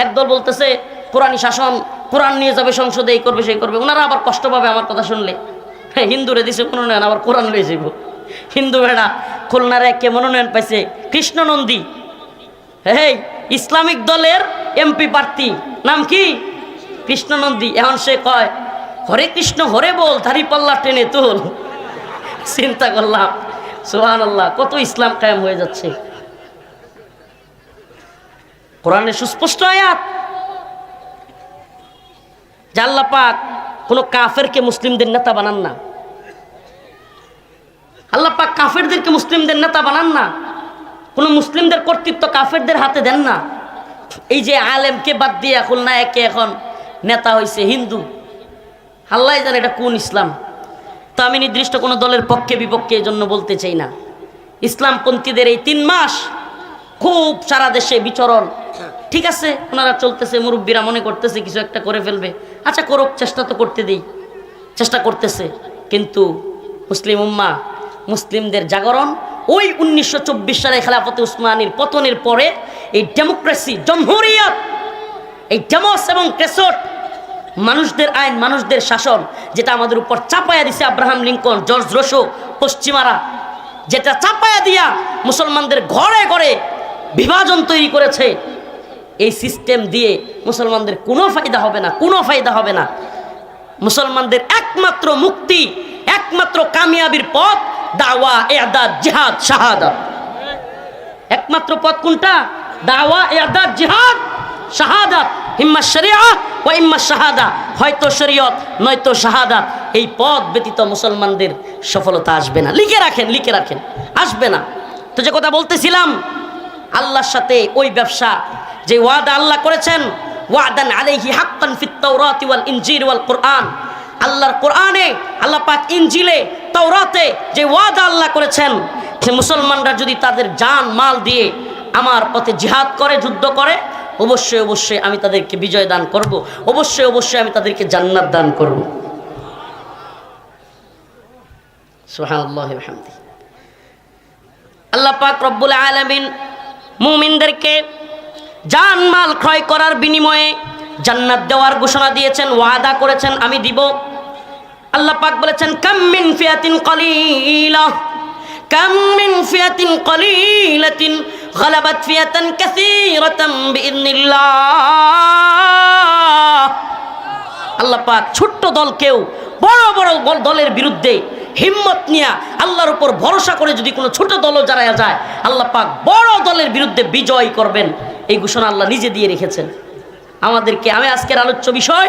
A: একদল বলতেছে কোরআনী শাসন, কোরআন নিয়ে যাবে সংসদে, এই করবে সেই করবে। ওনারা আবার কষ্ট পাবে আমার কথা শুনলে। হ্যাঁ, হিন্দুরে দিছে মনোনয়ন, আবার কোরআন লয়ে যাব। হিন্দু বেড়া খুলনার একে মনোনয়ন পাইছে কৃষ্ণনন্দী, এই ইসলামিক দলের এমপি প্রার্থী, নাম কি? কৃষ্ণনন্দী। এখন সে কয় হরে কৃষ্ণ হরে বল, ধারি পাল্লা টেনে তোল। চিন্তা করলাম, সুবহানাল্লাহ, কত ইসলাম কায়েম হয়ে যাচ্ছে। কোরআনের সুস্পষ্ট আয়াত যে আল্লাহ পাক কোনো কাফেরকে মুসলিমদের নেতা বানান না, আল্লাহ পাক কাফেরদেরকে মুসলিমদের নেতা বানান না, কোনো মুসলিমদের কর্তৃত্ব কাফেরদের হাতে দেন না। এই যে আলেমকে বাদ দিয়ে এখন না একে এখন নেতা হয়েছে হিন্দু, আল্লাহ জানে এটা কোন ইসলাম। তো আমি নির্দিষ্ট কোনো দলের পক্ষে বিপক্ষে এই জন্য বলতে চাই না। ইসলামপন্থীদের এই 3 মাস খুব সারা দেশে বিচরণ, ঠিক আছে, ওনারা চলতেছে, মুরব্বীরা মনে করতেছে কিছু একটা করে ফেলবে, আচ্ছা করুক, চেষ্টা তো করতে দিই, চেষ্টা করতেছে। কিন্তু মুসলিম উম্মাহ, মুসলিমদের জাগরণ ওই 1924 সালে খেলাফতে উসমানীর পতনের পরে এই ডেমোক্রেসি, জমহুরিয়ত, এই ডেমোস এবং ক্রেসট, মানুষদের আইন, মানুষদের শাসন, যেটা আমাদের উপর চাপায়া দিছে আব্রাহাম লিঙ্কন, জর্জ রোসো, পশ্চিমারা, যেটা চাপায়া দিয়া মুসলমানদের ঘরে ঘরে বিভাজন তৈরি করেছে, এই সিস্টেম দিয়ে মুসলমানদের কোনো ফায়দা হবে না, কোনো ফায়দা হবে না। মুসলমানদের একমাত্র মুক্তি, একমাত্র কামিয়াবির পথ দাওয়া, ইআদাদ, জিহাদ, শাহাদাত। একমাত্র পথ কোনটা? দাওয়া, ইআদাদ, জিহাদ, শাহাদাত। ইম্মা শরিয়া ওয়া ইম্মা শাহাদা, হয়তো শরীয়ত নয়তো শাহাদাত। এই পথ ব্যতীত মুসলমানদের সফলতা আসবে না। লিখে রাখেন, লিখে রাখেন, আসবে না। তো যে কথা বলতেছিলাম, আল্লাহর সাথে ওই ব্যবসা, যে ওয়াদা আল্লাহ করেছেন, ওয়াদান আলাইহি হাক্কান ফিত তাওরাতি ওয়াল ইনজিল ওয়াল কুরআন, আল্লাহর কোরআনে, আল্লাহ পাক ইনজিলে, তাওরাতে যে ওয়াদা আল্লাহ করেছেন, যে মুসলমানরা যদি তাদের জান মাল দিয়ে আমার পথে জিহাদ করে, যুদ্ধ করে, অবশ্যই অবশ্যই আমি তাদেরকে বিজয় দান করব, অবশ্যই অবশ্যই আমি তাদেরকে জান্নাত দান করব। সুবহানাল্লাহি ওয়া বিহামদিহি। আল্লাহ পাক রব্বুল আলামিন মুমিনদেরকে জান মাল ক্রয় করার বিনিময়ে জান্নাত দেওয়ার ঘোষণা দিয়েছেন, ওয়াদা করেছেন আমি দিব। আল্লাহ পাক বলেছেন কাম মিন ফিয়াতিন কলিলা, কাম মিন ফিয়াতিন কলিলাতিন গালাবাত ফিয়াতান কাসীরাতাম বিইذনিল্লাহ। আল্লাহ পাক ছোট্ট দলকেও বড় বড় দলের বিরুদ্ধে হিম্মত নিয়ে আল্লাহর উপর ভরসা করে যদি কোনো ছোট দলও দাঁড়ায় যায়, আল্লাহ পাক বড় দলের বিরুদ্ধে বিজয় করবেন, এই ঘোষণা আল্লাহ নিজে দিয়ে রেখেছেন আমাদেরকে। আমি আজকের আলোচ্য বিষয়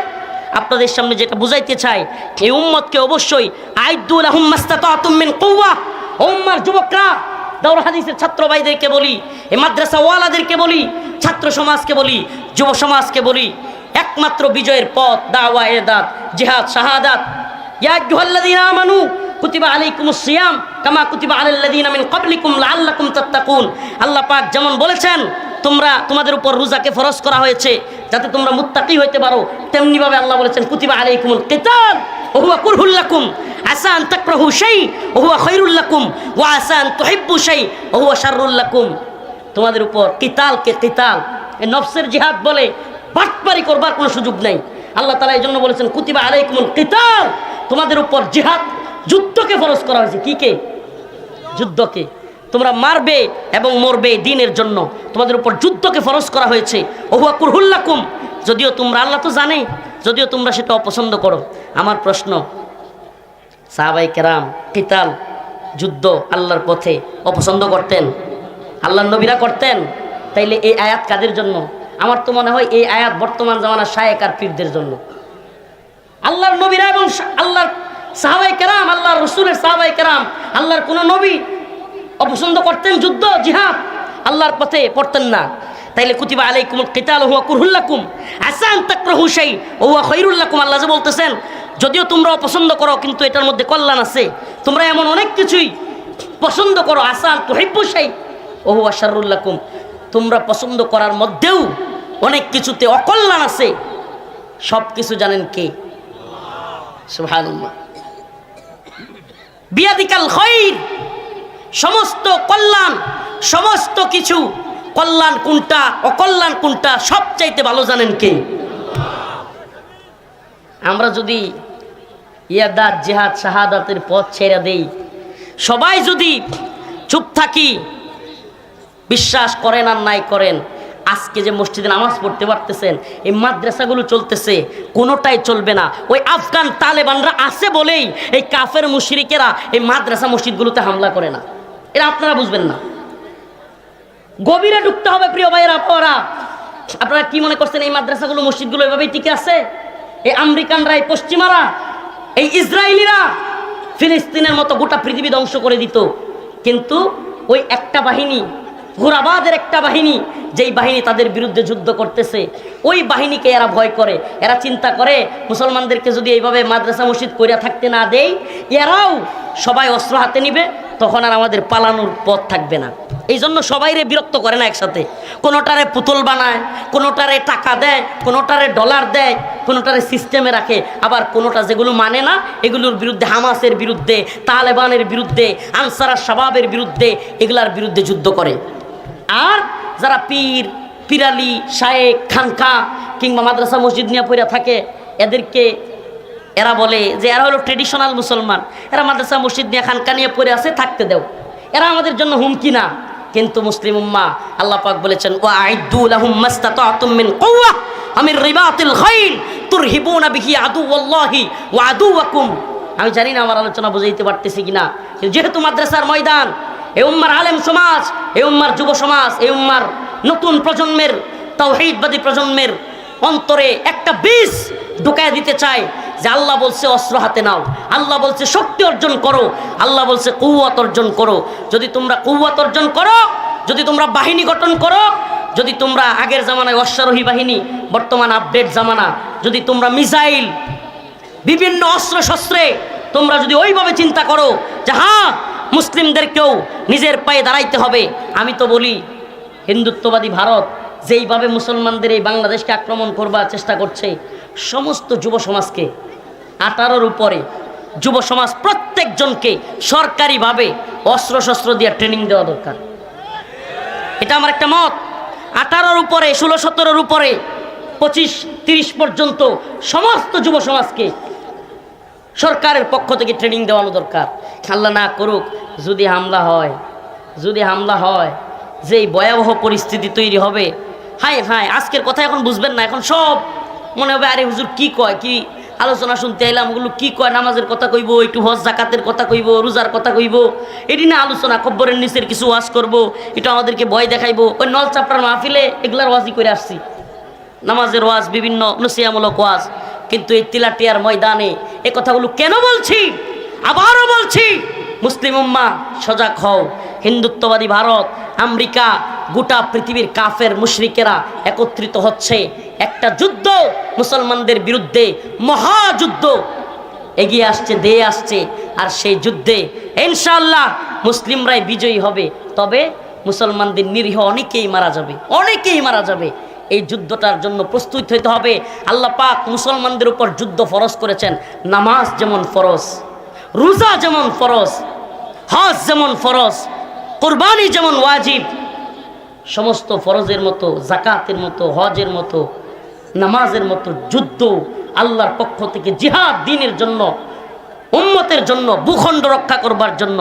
A: আপনাদের সামনে যেটা বুঝাইতে চাই, এই উম্মতকে অবশ্যই আইদ্দু লাহুম মাস্তাতাতুম মিন কুওয়া, উম্মার যুবকরা, দাওরা হাদিসের ছাত্র ভাইদেরকে বলি, এই মাদ্রাসাওয়ালাদেরকে বলি, ছাত্র সমাজকে বলি, যুব সমাজকে বলি, একমাত্র বিজয়ের পথ দাওয়া, ইআদাদ, জিহাদ, শাহাদাত। ইয়া আইয়ুহাল্লাযীনা আমানু কুতিবা আলাইকুমুস সিয়াম কামা কুতিবা আলাল্লাযীনা মিন ক্বাবলিকুম লাআল্লাকুম তাত্তাকুন। আল্লাহ পাক যেমন বলেছেন তোমাদের উপর রোজাকে ফরজ করা হয়েছে যাতে তোমরা মুত্তাকি হইতে পারো, তেমনি ভাবে আল্লাহ বলেছেন কুতিবা আলাইকুমুল কিতাল ওয়া হুয়া কুরহুল লাকুম আসা আন তাকরাহু শাই ওয়া হুয়া খায়রুল লাকুম ওয়া আসা আন তুহিব্বু শাই ওয়া হুয়া শাররুল লাকুম। তোমাদের উপর কিতালকে কিতাল, এই নফসের জিহাদ বলে বাটপারি করবার কোনো সুযোগ নেই। আল্লাহ তাআলা এই জন্য বলেছেন কুতিবা আলাইকুমুল কিতাল, তোমাদের উপর জিহাদ যুদ্ধকে ফরজ করা হয়েছে। কি কে? যুদ্ধকে। তোমরা মারবে এবং মরবে দ্বীনের জন্য, তোমাদের উপর যুদ্ধকে ফরজ করা হয়েছে। ওহুয়া কুরহুল লাকুম, যদিও তোমরা, আল্লাহ তো জানে, যদিও তোমরা সেটা অপছন্দ করো। আমার প্রশ্ন, সাহাবায়ে কেরাম কিতাল যুদ্ধ আল্লাহর পথে অপছন্দ করতেন? আল্লাহর নবীরা করতেন? তাইলে এই আয়াত কাদের জন্য? আমার তো মনে হয় এই আয়াত বর্তমান জামানার শায়েখ আর পীরদের জন্য। আল্লাহর নবীরা এবং আল্লাহর সাহাবায়ে কেরাম, আল্লাহর রাসূলের সাহাবায়ে কেরাম, আল্লাহর কোন নবী অপছন্দ করতেন যুদ্ধ জিহাদ? আল্লাহর পথে পড়তেন না। তাইলে কুতিবা আলাইকুমুল কিতাল হুয়া কুরহুল লাকুম আসা আন তাকরাহু শাই ওয়া হুয়া খায়রুল লাকুম। আল্লাহ যে বলতেছেন যদিও তোমরা অপছন্দ করো কিন্তু এটার মধ্যে কল্যাণ আছে। তোমরা এমন অনেক কিছুই পছন্দ করো, আসা আন তুহিব্বু শাই ওয়া হুয়া শাররুল লাকুম, তোমরা পছন্দ করার মধ্যেও অনেক কিছুতে অকল্যাণ আছে। সব কিছু জানেন কে? সুবহানাল্লাহ। বিয়াদিকাল খায়র, সমস্ত কল্যাণ, সমস্ত কিছু, কল্যাণ কোনটা অকল্যাণ কোনটা সবচাইতে ভালো জানেন কে? আমরা যদি ইয়াদাত জিহাদ শাহাদাতের পথ ছেড়ে দেই, সবাই যদি চুপ থাকি, বিশ্বাস করেন আর নাই করেন, আজকে যে মসজিদে নামাজ পড়তে পারতেছেন, এই মাদ্রাসাগুলো চলতেছে, কোনোটাই চলবে না। ওই আফগান তালেবানরা আছে বলেই এই কাফের মুশরিকেরা এই মাদ্রাসা মসজিদগুলোতে হামলা করে না। এরা আপনারা বুঝবেন না, গভীরে ঢুকতে হবে প্রিয় ভাইয়েরা। আপনারা কি মনে করছেন এই মাদ্রাসাগুলো মসজিদগুলো এভাবেই টিকে আছে? এই আমেরিকানরা, এই পশ্চিমারা, এই ইসরায়েলিরা ফিলিস্তিনের মতো গোটা পৃথিবী ধ্বংস করে দিত, কিন্তু ওই একটা বাহিনী, ঘোরাবাদের একটা বাহিনী, যেই বাহিনী তাদের বিরুদ্ধে যুদ্ধ করতেছে, ওই বাহিনীকে এরা ভয় করে। এরা চিন্তা করে মুসলমানদেরকে যদি এইভাবে মাদ্রাসা মসজিদ কইরা থাকতে না দেই, এরাও সবাই অস্ত্র হাতে নিবে, তখন আর আমাদের পালানোর পথ থাকবে না। এই জন্য সবাইরে বিরক্ত করে না একসাথে। কোনোটারে পুতুল বানায়, কোনোটারে টাকা দেয়, কোনোটারে ডলার দেয়, কোনোটারে সিস্টেমে রাখে, আবার কোনোটা যেগুলো মানে না এগুলোর বিরুদ্ধে, হামাসের বিরুদ্ধে, তালেবানের বিরুদ্ধে, আনসার শাবাবের বিরুদ্ধে, এগুলার বিরুদ্ধে যুদ্ধ করে। আর যারা পীর, পিরালি, শায়েখ, খানকা কিংবা মাদ্রাসা মসজিদ নিয়ে পড়ে থাকে, এদেরকে এরা বলে যে এরা হলো ট্রেডিশনাল মুসলমান, এরা মাদ্রাসা মসজিদ নিয়ে খানকা নিয়ে পড়ে আছে, থাকতে দাও, এরা আমাদের জন্য হুমকি না। কিন্তু মুসলিম উম্মাহ, আল্লাহ পাক বলেছেন ওয়া আইদ্দু লাহুম মাসতাতাতুম মিন কুওয়া আমির রিবাতিল খাইল তুরহিবুনা বিহি আদুওয়াল্লাহি ওয়া আদুওয়াকুম। আমি জানি না আমার আলোচনা বুঝাইতে পারতেছি কিনা, যেহেতু মাদ্রাসার ময়দান, এই উম্মার আলেম সমাজ, এই উম্মার যুব সমাজ, এই উম্মার নতুন প্রজন্মের, তাওহীদবাদী প্রজন্মের অন্তরে একটা বীজ ঢুকায় দিতে চায় যে আল্লাহ বলছে অস্ত্র হাতে নাও, আল্লাহ বলছে শক্তি অর্জন করো, আল্লাহ বলছে কুওয়াত অর্জন করো। যদি তোমরা কুওয়াত অর্জন করো, যদি তোমরা বাহিনী গঠন করো, যদি তোমরা আগের জামানায় অশ্বারোহী বাহিনী, বর্তমান আপডেট জামানা, যদি তোমরা মিসাইল, বিভিন্ন অস্ত্র শস্ত্রে তোমরা যদি ওইভাবে চিন্তা করো যে হ্যাঁ মুসলিমদেরকেও নিজের পায়ে দাঁড়াইতে হবে। আমি তো বলি হিন্দুত্ববাদী ভারত যেইভাবে মুসলমানদের এই বাংলাদেশকে আক্রমণ করবার চেষ্টা করছে, সমস্ত যুব সমাজকে, 18-র উপরে যুব সমাজ প্রত্যেকজনকে সরকারিভাবে অস্ত্রশস্ত্র দিয়ে ট্রেনিং দেওয়া দরকার। এটা আমার একটা মত। 18-র উপরে, 16-17-র উপরে, 25-30 পর্যন্ত সমস্ত যুব সমাজকে সরকারের পক্ষ থেকে ট্রেনিং দেওয়ানো দরকার। আল্লাহ না করুক যদি হামলা হয়, যদি হামলা হয়, যেই ভয়াবহ পরিস্থিতি তৈরি হবে, হায় হায়, আজকের কথা এখন বুঝবেন না, এখন সব মনে হবে আরে হুজুর কি কয়, কি আলোচনা শুনতে এলাম, ওগুলো কি কয়, নামাজের কথা কইব, একটু হজ জাকাতের কথা কইব, রোজার কথা কইব, এটি না আলোচনা, কব্বরের নিচের কিছু ওয়াজ করব, এটা আমাদেরকে ভয় দেখাইবো। ওই নলচাপড়ার মাহফিলে এগুলার ওয়াজই করে আসছি, নামাজের ওয়াজ, বিভিন্ন নসিহামূলক ওয়াজ। কিন্তু এই তিলাটিয়ার ময়দানে এ কথাগুলো কেন বলছি? আবারও বলছি, মুসলিম উম্মাহ সজাগ হও। হিন্দুত্ববাদী ভারত, আমেরিকা, গোটা পৃথিবীর কাফের মুশরিকেরা একত্রিত হচ্ছে, একটা যুদ্ধ মুসলমানদের বিরুদ্ধে, মহাযুদ্ধ এগিয়ে আসছে, দিয়ে আসছে। আর সেই যুদ্ধে ইনশাআল্লাহ মুসলিমরাই বিজয়ী হবে। তবে মুসলমানদের নিরীহ অনেকেই মারা যাবে, অনেকেই মারা যাবে। এই যুদ্ধটার জন্য প্রস্তুত হতে হবে। আল্লাহ পাক মুসলমানদের উপর যুদ্ধ ফরজ করেছেন। নামাজ যেমন ফরজ, রোজা যেমন ফরজ, হজ যেমন ফরজ, কুরবানি যেমন ওয়াজিব, সমস্ত ফরজের মতো, যাকাতের মতো, হজের মতো, নামাজের মতো যুদ্ধ আল্লাহর পক্ষ থেকে জিহাদ, দ্বীনের জন্য, উম্মতের জন্য, ভূখণ্ড রক্ষা করবার জন্য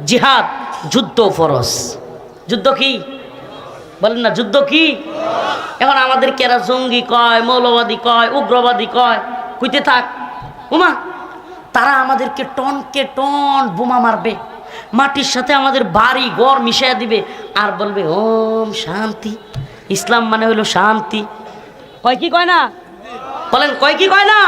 A: জিহাদ, যুদ্ধ ফরজ। যুদ্ধ কি বলেন না? যুদ্ধ কি? এখন আমাদের কেরা জঙ্গি কয়, মৌলবাদী কয়, উগ্রবাদী কয়, কইতে থাক। উমা, তারা আমাদেরকে টনকে টন বোমা মারবে, মাটির সাথে আমাদের বাড়ি ঘর মিশিয়ে দিবে, আর বলবে ওম শান্তি। ইসলাম মানে হলো শান্তি। কয় কি কয় না? বলেন কয় কি কয় না?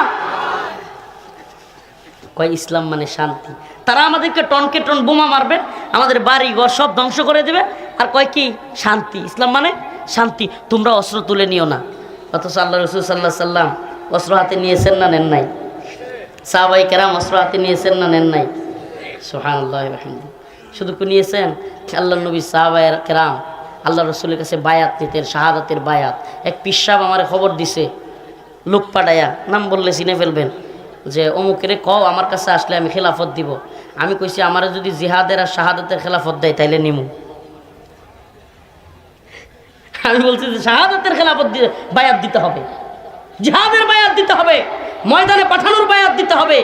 A: কয় ইসলাম মানে শান্তি। তারা আমাদেরকে টনকে টন বোমা মারবে, আমাদের বাড়ি ঘর সব ধ্বংস করে দেবে, আর কয় কি শান্তি। ইসলাম মানে শান্তি, তোমরা অস্ত্র তুলে নিও না। অথচ আল্লাহ রাসূল সাল্লাল্লাহু আলাইহি সাল্লাম অস্ত্র হাতে নিয়েছেন না নেন নাই? সাহাবায়ে কেরাম অস্ত্র হাতে নিয়েছেন না নেন নাই? সুবহানাল্লাহ ওয়া বিহামদিহি। শুধু কি নিয়েছেন? আল্লাহর নবী, সাহাবায়ে কেরাম আল্লাহ রাসূলের কাছে বায়াত নিতেন, শাহাদাতের বায়াত। এক পীর সাহেব আমারে খবর দিছে, লোক পাঠায়া, নাম বললে চিনে ফেলবেন, যে অমুকেরে কও আমার কাছে আসলে আমি খেলাফত দিব। আমি কইছি আমারে যদি জিহাদের আর শাহাদাতের খেলাফত দেয় তাইলে নিমু। আমি বলছি যে শাহাদাতের খেলাফত দিয়ে বায়াত দিতে হবে, জিহাদের বায়াত দিতে হবে, ময়দানে পাঠানোর বায়াত দিতে হবে।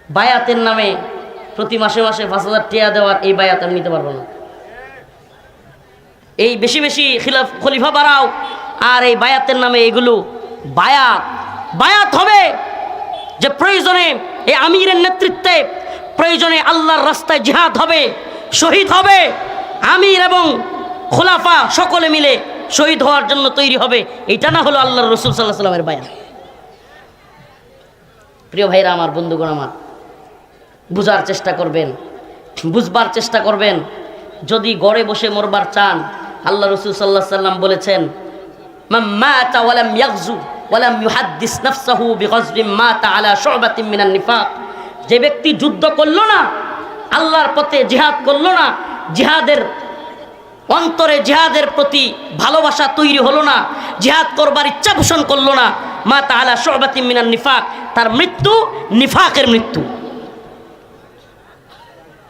A: বায়াতের নামে প্রতি মাসে মাসে 5,000 টাকা দেওয়ার এই বায়াত আমি নিতে পারবো না। এই বেশি বেশি খলিফা বাড়াও, আর এই বায়াতের নামে এগুলো বায়াত। বায়াত হবে যে প্রয়োজনে এই আমিরের নেতৃত্বে, প্রয়োজনে আল্লাহর রাস্তায় জিহাদ হবে, শহীদ হবে, আমির এবং খোলাফা সকলে মিলে শহীদ হওয়ার জন্য তৈরি হবে। এটা না হলো আল্লাহর রাসূল সাল্লাল্লাহু আলাইহি ওয়াসাল্লামের বায়াত। প্রিয় ভাইরা আমার, বন্ধুগণ আমার, বুঝার চেষ্টা করবেন, বুঝবার চেষ্টা করবেন। যদি ঘরে বসে মরবার চান, আল্লাহ রাসূল সাল্লাল্লাহু আলাইহি ওয়াসাল্লাম বলেছেন, মান মাতা ওয়া লাম ইয়াগজু ওয়া লাম ইউহাদ্দিস নাফসাহু বিগজবিন মাতা আলা শুবাতিন মিনান নিফাক। যে ব্যক্তি যুদ্ধ করলো না, আল্লাহর পথে জিহাদ করলো না, জিহাদের অন্তরে জিহাদের প্রতি ভালোবাসা তৈরি হলো না, জিহাদ করবার ইচ্ছা পোষণ করলো না, মাতা আলা শুবাতিন মিনান নিফাক, তার মৃত্যু নিফাকের মৃত্যু।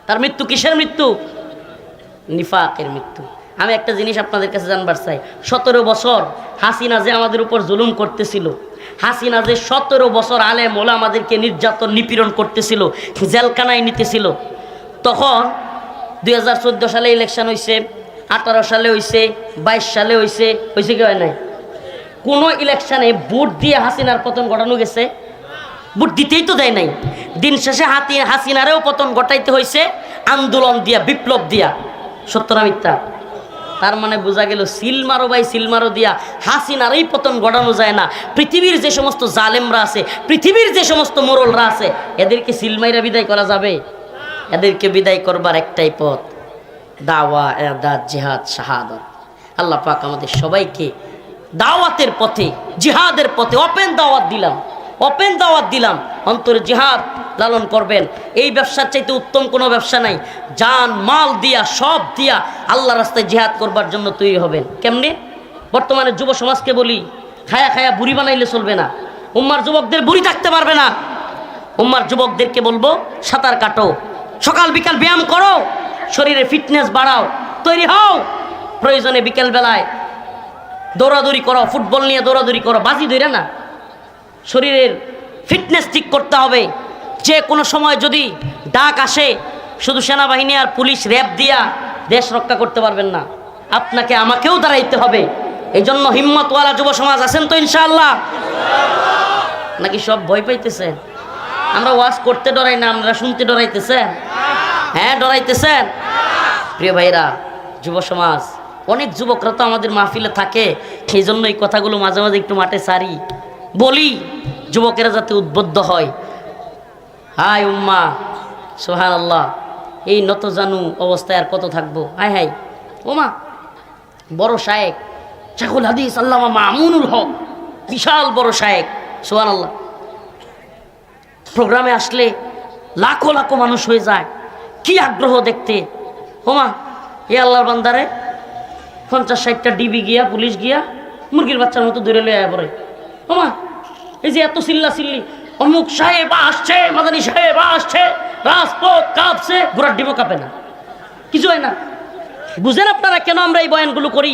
A: তার মৃত্যু কিসের মৃত্যু? নিফাকের মৃত্যু। আমি একটা জিনিস আপনাদের কাছে জানবার চাই, 17 বছর হাসিনা যে আমাদের উপর জুলুম করতেছিল, হাসিনা যে 17 বছর আলেম ওলামাদেরকে নির্যাতন নিপীড়ন করতেছিল, জেলখানায় নিতেছিল, তখন 2014 সালে ইলেকশন হয়েছে, 18 সালে হয়েছে, 22 সালে হয়েছে, হয়েছে কি হয় নাই? কোনো ইলেকশনে ভোট দিয়ে হাসিনার পতন ঘটানো গেছে? ভোট দিতেই তো দেয় নাই। দিন শেষে হাসিনারেও পতন ঘটাইতে হয়েছে আন্দোলন দিয়া, বিপ্লব দিয়া। সত্য না মিথ্যা? তার মানে বোঝা গেল সিল মারো ভাই, সিল মারো দিয়া হাসিনারই পতন ঘটানো যায় না। পৃথিবীর যে সমস্ত জালেমরা আছে, পৃথিবীর যে সমস্ত মোরলরা আছে, এদেরকে সিল মাইরা বিদায় করা যাবে? এদেরকে বিদায় করবার একটাই পথ, দাওয়া, ইরদাদ, জিহাদ, শাহাদাত। আল্লাহ পাক আমাদের সবাইকে দাওয়াতের পথে, জিহাদের পথে ওপেন দাওয়াত দিলাম, ওপেন দাওয়াত দিলাম। অন্তরে জিহাদ লালন করবেন। এই ব্যবসার চাইতে উত্তম কোনো ব্যবসা নাই। জান মাল দিয়া, সব দিয়া আল্লাহ রাস্তায় জিহাদ করবার জন্য তৈরি হবেন। কেমনে? বর্তমানে যুব সমাজকে বলি, খায়া খায়া বুড়ি বানাইলে চলবে না। উম্মার যুবকদের বুড়ি থাকতে পারবে না। উম্মার যুবকদেরকে বলবো সাঁতার কাটো, সকাল বিকাল ব্যায়াম করো, শরীরে ফিটনেস বাড়াও, তৈরি হও। প্রয়োজনে বিকেল বেলায় দৌড়াদৌড়ি করো, ফুটবল নিয়ে দৌড়াদৌড়ি করো, বাজি ধরে না। শরীরের ফিটনেস ঠিক করতে হবে। যে কোনো সময় যদি ডাক আসে, শুধু সেনাবাহিনী আর পুলিশ র্যাব দিয়া দেশ রক্ষা করতে পারবেন না, আপনাকে আমাকেও দাঁড়াইতে হবে। এই জন্য হিম্মতওয়ালা যুব সমাজ আছেন তো ইনশাআল্লাহ? নাকি সব ভয় পাইতেছে? আমরা ওয়াজ করতে ডরাই না, আমরা শুনতে ডরাইতেছেন? হ্যাঁ, ডরাইতেছেন। প্রিয় ভাইরা, যুব সমাজ, অনেক যুবকরা তো আমাদের মাহফিলে থাকে, সেই জন্য এই কথাগুলো মাঝে মাঝে একটু মাঠে সারি বলি, যুবকেরা যাতে উদ্বুদ্ধ হয়। হায় উম্মা, সুবহানাল্লাহ, এই নত জানু অবস্থায় আর কত থাকবো? হায় হায় ওমা, বড় শায়েক শাইখুল হাদিস আল্লামা মামুনুল হক, বিশাল বড় শায়েক, সুবহানাল্লাহ। প্রোগ্রামে আসলে লাখো লাখো মানুষ হয়ে যায়, কি আগ্রহ দেখতে। হোমা এ আল্লাহর বান্দারে 50-60টা ডিবি গিয়া পুলিশ গিয়া মুরগির বাচ্চার মতো দূরে লয়ে পড়ে। হোমা এই যে এত চিল্লা চিল্লি, অমুক সাহেব আসছে, মাদানী সাহেব আসছে, রাজপথ কাঁপছে, ঘোড়ার ডিমও কাঁপে না, কিছু হয় না। বুঝেন আপনারা কেন আমরা এই বয়ানগুলো করি?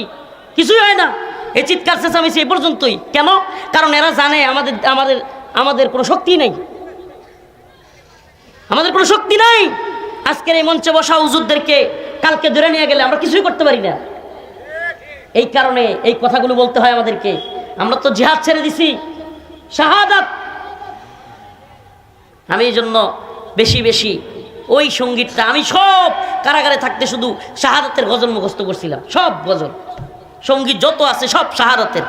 A: কিছুই হয় না। এই চিৎকার চেঁচামেচি এই পর্যন্তই। কেন? কারণ এরা জানে আমাদের আমাদের আমাদের কোনো শক্তি নেই, আমাদের কোনো শক্তি নাই। আজকের এই মঞ্চে বসা হুজুরদেরকে কালকে ধরে নিয়ে গেলে আমরা কিছুই করতে পারি না। এই কারণে এই কথাগুলো বলতে হয় আমাদেরকে। আমরা তো জিহাদ ছেড়ে দিছি, শাহাদাত। আমি এই জন্য বেশি বেশি ওই সঙ্গীতটা, আমি সব কারাগারে থাকতে শুধু শাহাদাতের গজল মুখস্থ করছিলাম, সব গজল সঙ্গীত যত আছে সব শাহাদাতের।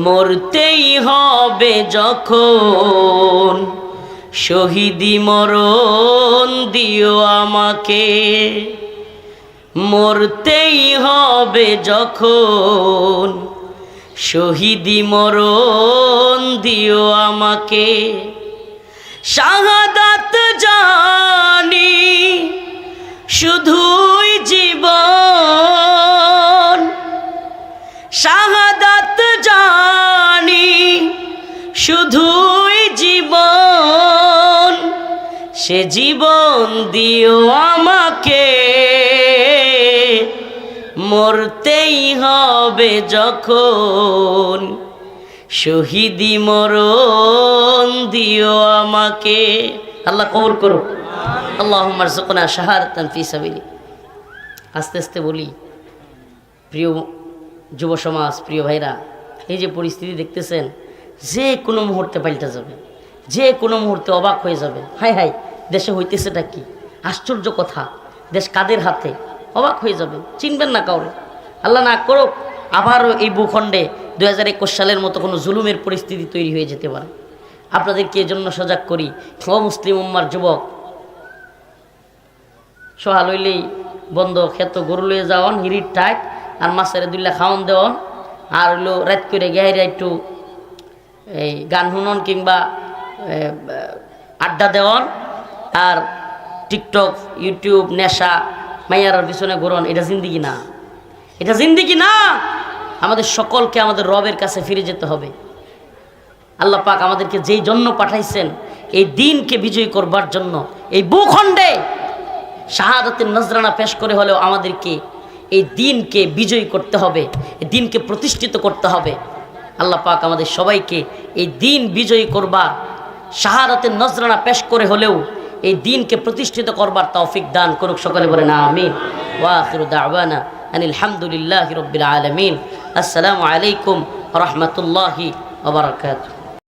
A: মরতেই হবে যখন শহীদি মরণ দিও আমাকে, মরতেই হবে যখন শহীদি মরণ দিও আমাকে। শাহাদাত জানি শুধুই জীবন, শাহাদাত জানি শুধুই জীবন, সে জীবন দিও আমাকে, মরতেই হবে যখন শহীদি মরণ দিও আমাকে। আল্লাহ কবুল করো। আল্লাহুম্মা রযুকনা শাহাদাতান ফি সাবিলি। আস্তে আস্তে বলি, প্রিয় যুব সমাজ, প্রিয় ভাইরা, এই যে পরিস্থিতি দেখতেছেন, যে কোনো মুহূর্তে পাল্টে যাবে, যে কোনো মুহূর্তে অবাক হয়ে যাবে। হাই হাই, দেশে হইতেছেটা কি আশ্চর্য কথা, দেশ কাদের হাতে, অবাক হয়ে যাবে, চিনবেন না কাউরে। আল্লাহ না করুক আবারও এই ভূখণ্ডে 2021 সালের মতো কোনো জুলুমের পরিস্থিতি তৈরি হয়ে যেতে পারে। আপনাদেরকে এজন্য সজাগ করি, মুসলিম উম্মার যুবক, সহাল হইলেই বন্ধ ক্ষেত গরু লয়ে যাওয়ান, হিরির টাইট আর মাছের দুল্লা খাওয়ান দেওয়ান, আর হইলো রাত করে গেহাইরা একটু এই গান শুনন কিংবা আড্ডা দেওয়ান, আর টিকটক ইউটিউব নেশা মাইয়ার পিছনে ঘুরন। এটা জিন্দিগি না, এটা জিন্দিগি না। আমাদের সকলকে আমাদের রবের কাছে ফিরে যেতে হবে। আল্লাহ পাক আমাদেরকে যেই জন্য পাঠাইছেন, এই দিনকে বিজয়ী করবার জন্য, এই ভূখণ্ডে শাহাদাতের নজরানা পেশ করে হলেও আমাদেরকে এই দিনকে বিজয়ী করতে হবে, এই দিনকে প্রতিষ্ঠিত করতে হবে। আল্লাহ পাক আমাদের সবাইকে এই দিন বিজয়ী করবার, শাহাদাতের নজরানা পেশ করে হলেও এই দিনকে প্রতিষ্ঠিত করবার তৌফিক দান করুক। সকলে বলেন আমিন। ওয়া আখিরু দাওয়ানা আনিল হামদুলিল্লাহি রাব্বিল আলামিন। আসসালামু আলাইকুম ওয়া রাহমাতুল্লাহি ওয়া বারাকাতুহু।